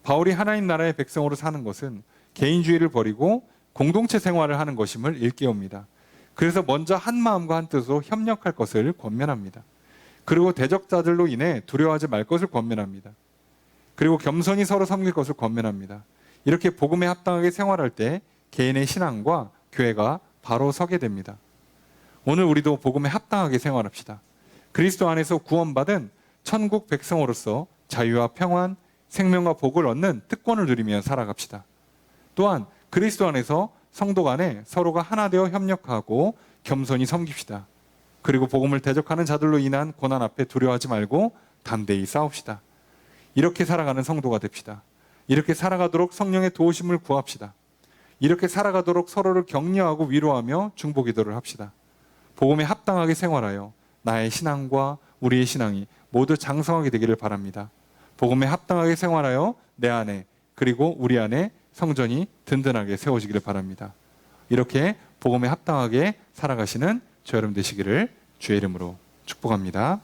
바울이 하나님 나라의 백성으로 사는 것은 개인주의를 버리고 공동체 생활을 하는 것임을 일깨웁니다. 그래서 먼저 한 마음과 한 뜻으로 협력할 것을 권면합니다. 그리고 대적자들로 인해 두려워하지 말 것을 권면합니다. 그리고 겸손히 서로 섬길 것을 권면합니다. 이렇게 복음에 합당하게 생활할 때 개인의 신앙과 교회가 바로 서게 됩니다. 오늘 우리도 복음에 합당하게 생활합시다. 그리스도 안에서 구원받은 천국 백성으로서 자유와 평안, 생명과 복을 얻는 특권을 누리며 살아갑시다. 또한 그리스도 안에서 성도 간에 서로가 하나 되어 협력하고 겸손히 섬깁시다. 그리고 복음을 대적하는 자들로 인한 고난 앞에 두려워하지 말고 담대히 싸웁시다. 이렇게 살아가는 성도가 됩시다. 이렇게 살아가도록 성령의 도우심을 구합시다. 이렇게 살아가도록 서로를 격려하고 위로하며 중보기도를 합시다. 복음에 합당하게 생활하여 나의 신앙과 우리의 신앙이 모두 장성하게 되기를 바랍니다. 복음에 합당하게 생활하여 내 안에 그리고 우리 안에 성전이 든든하게 세워지기를 바랍니다. 이렇게 복음에 합당하게 살아가시는 저 여러분 되시기를 주의 이름으로 축복합니다.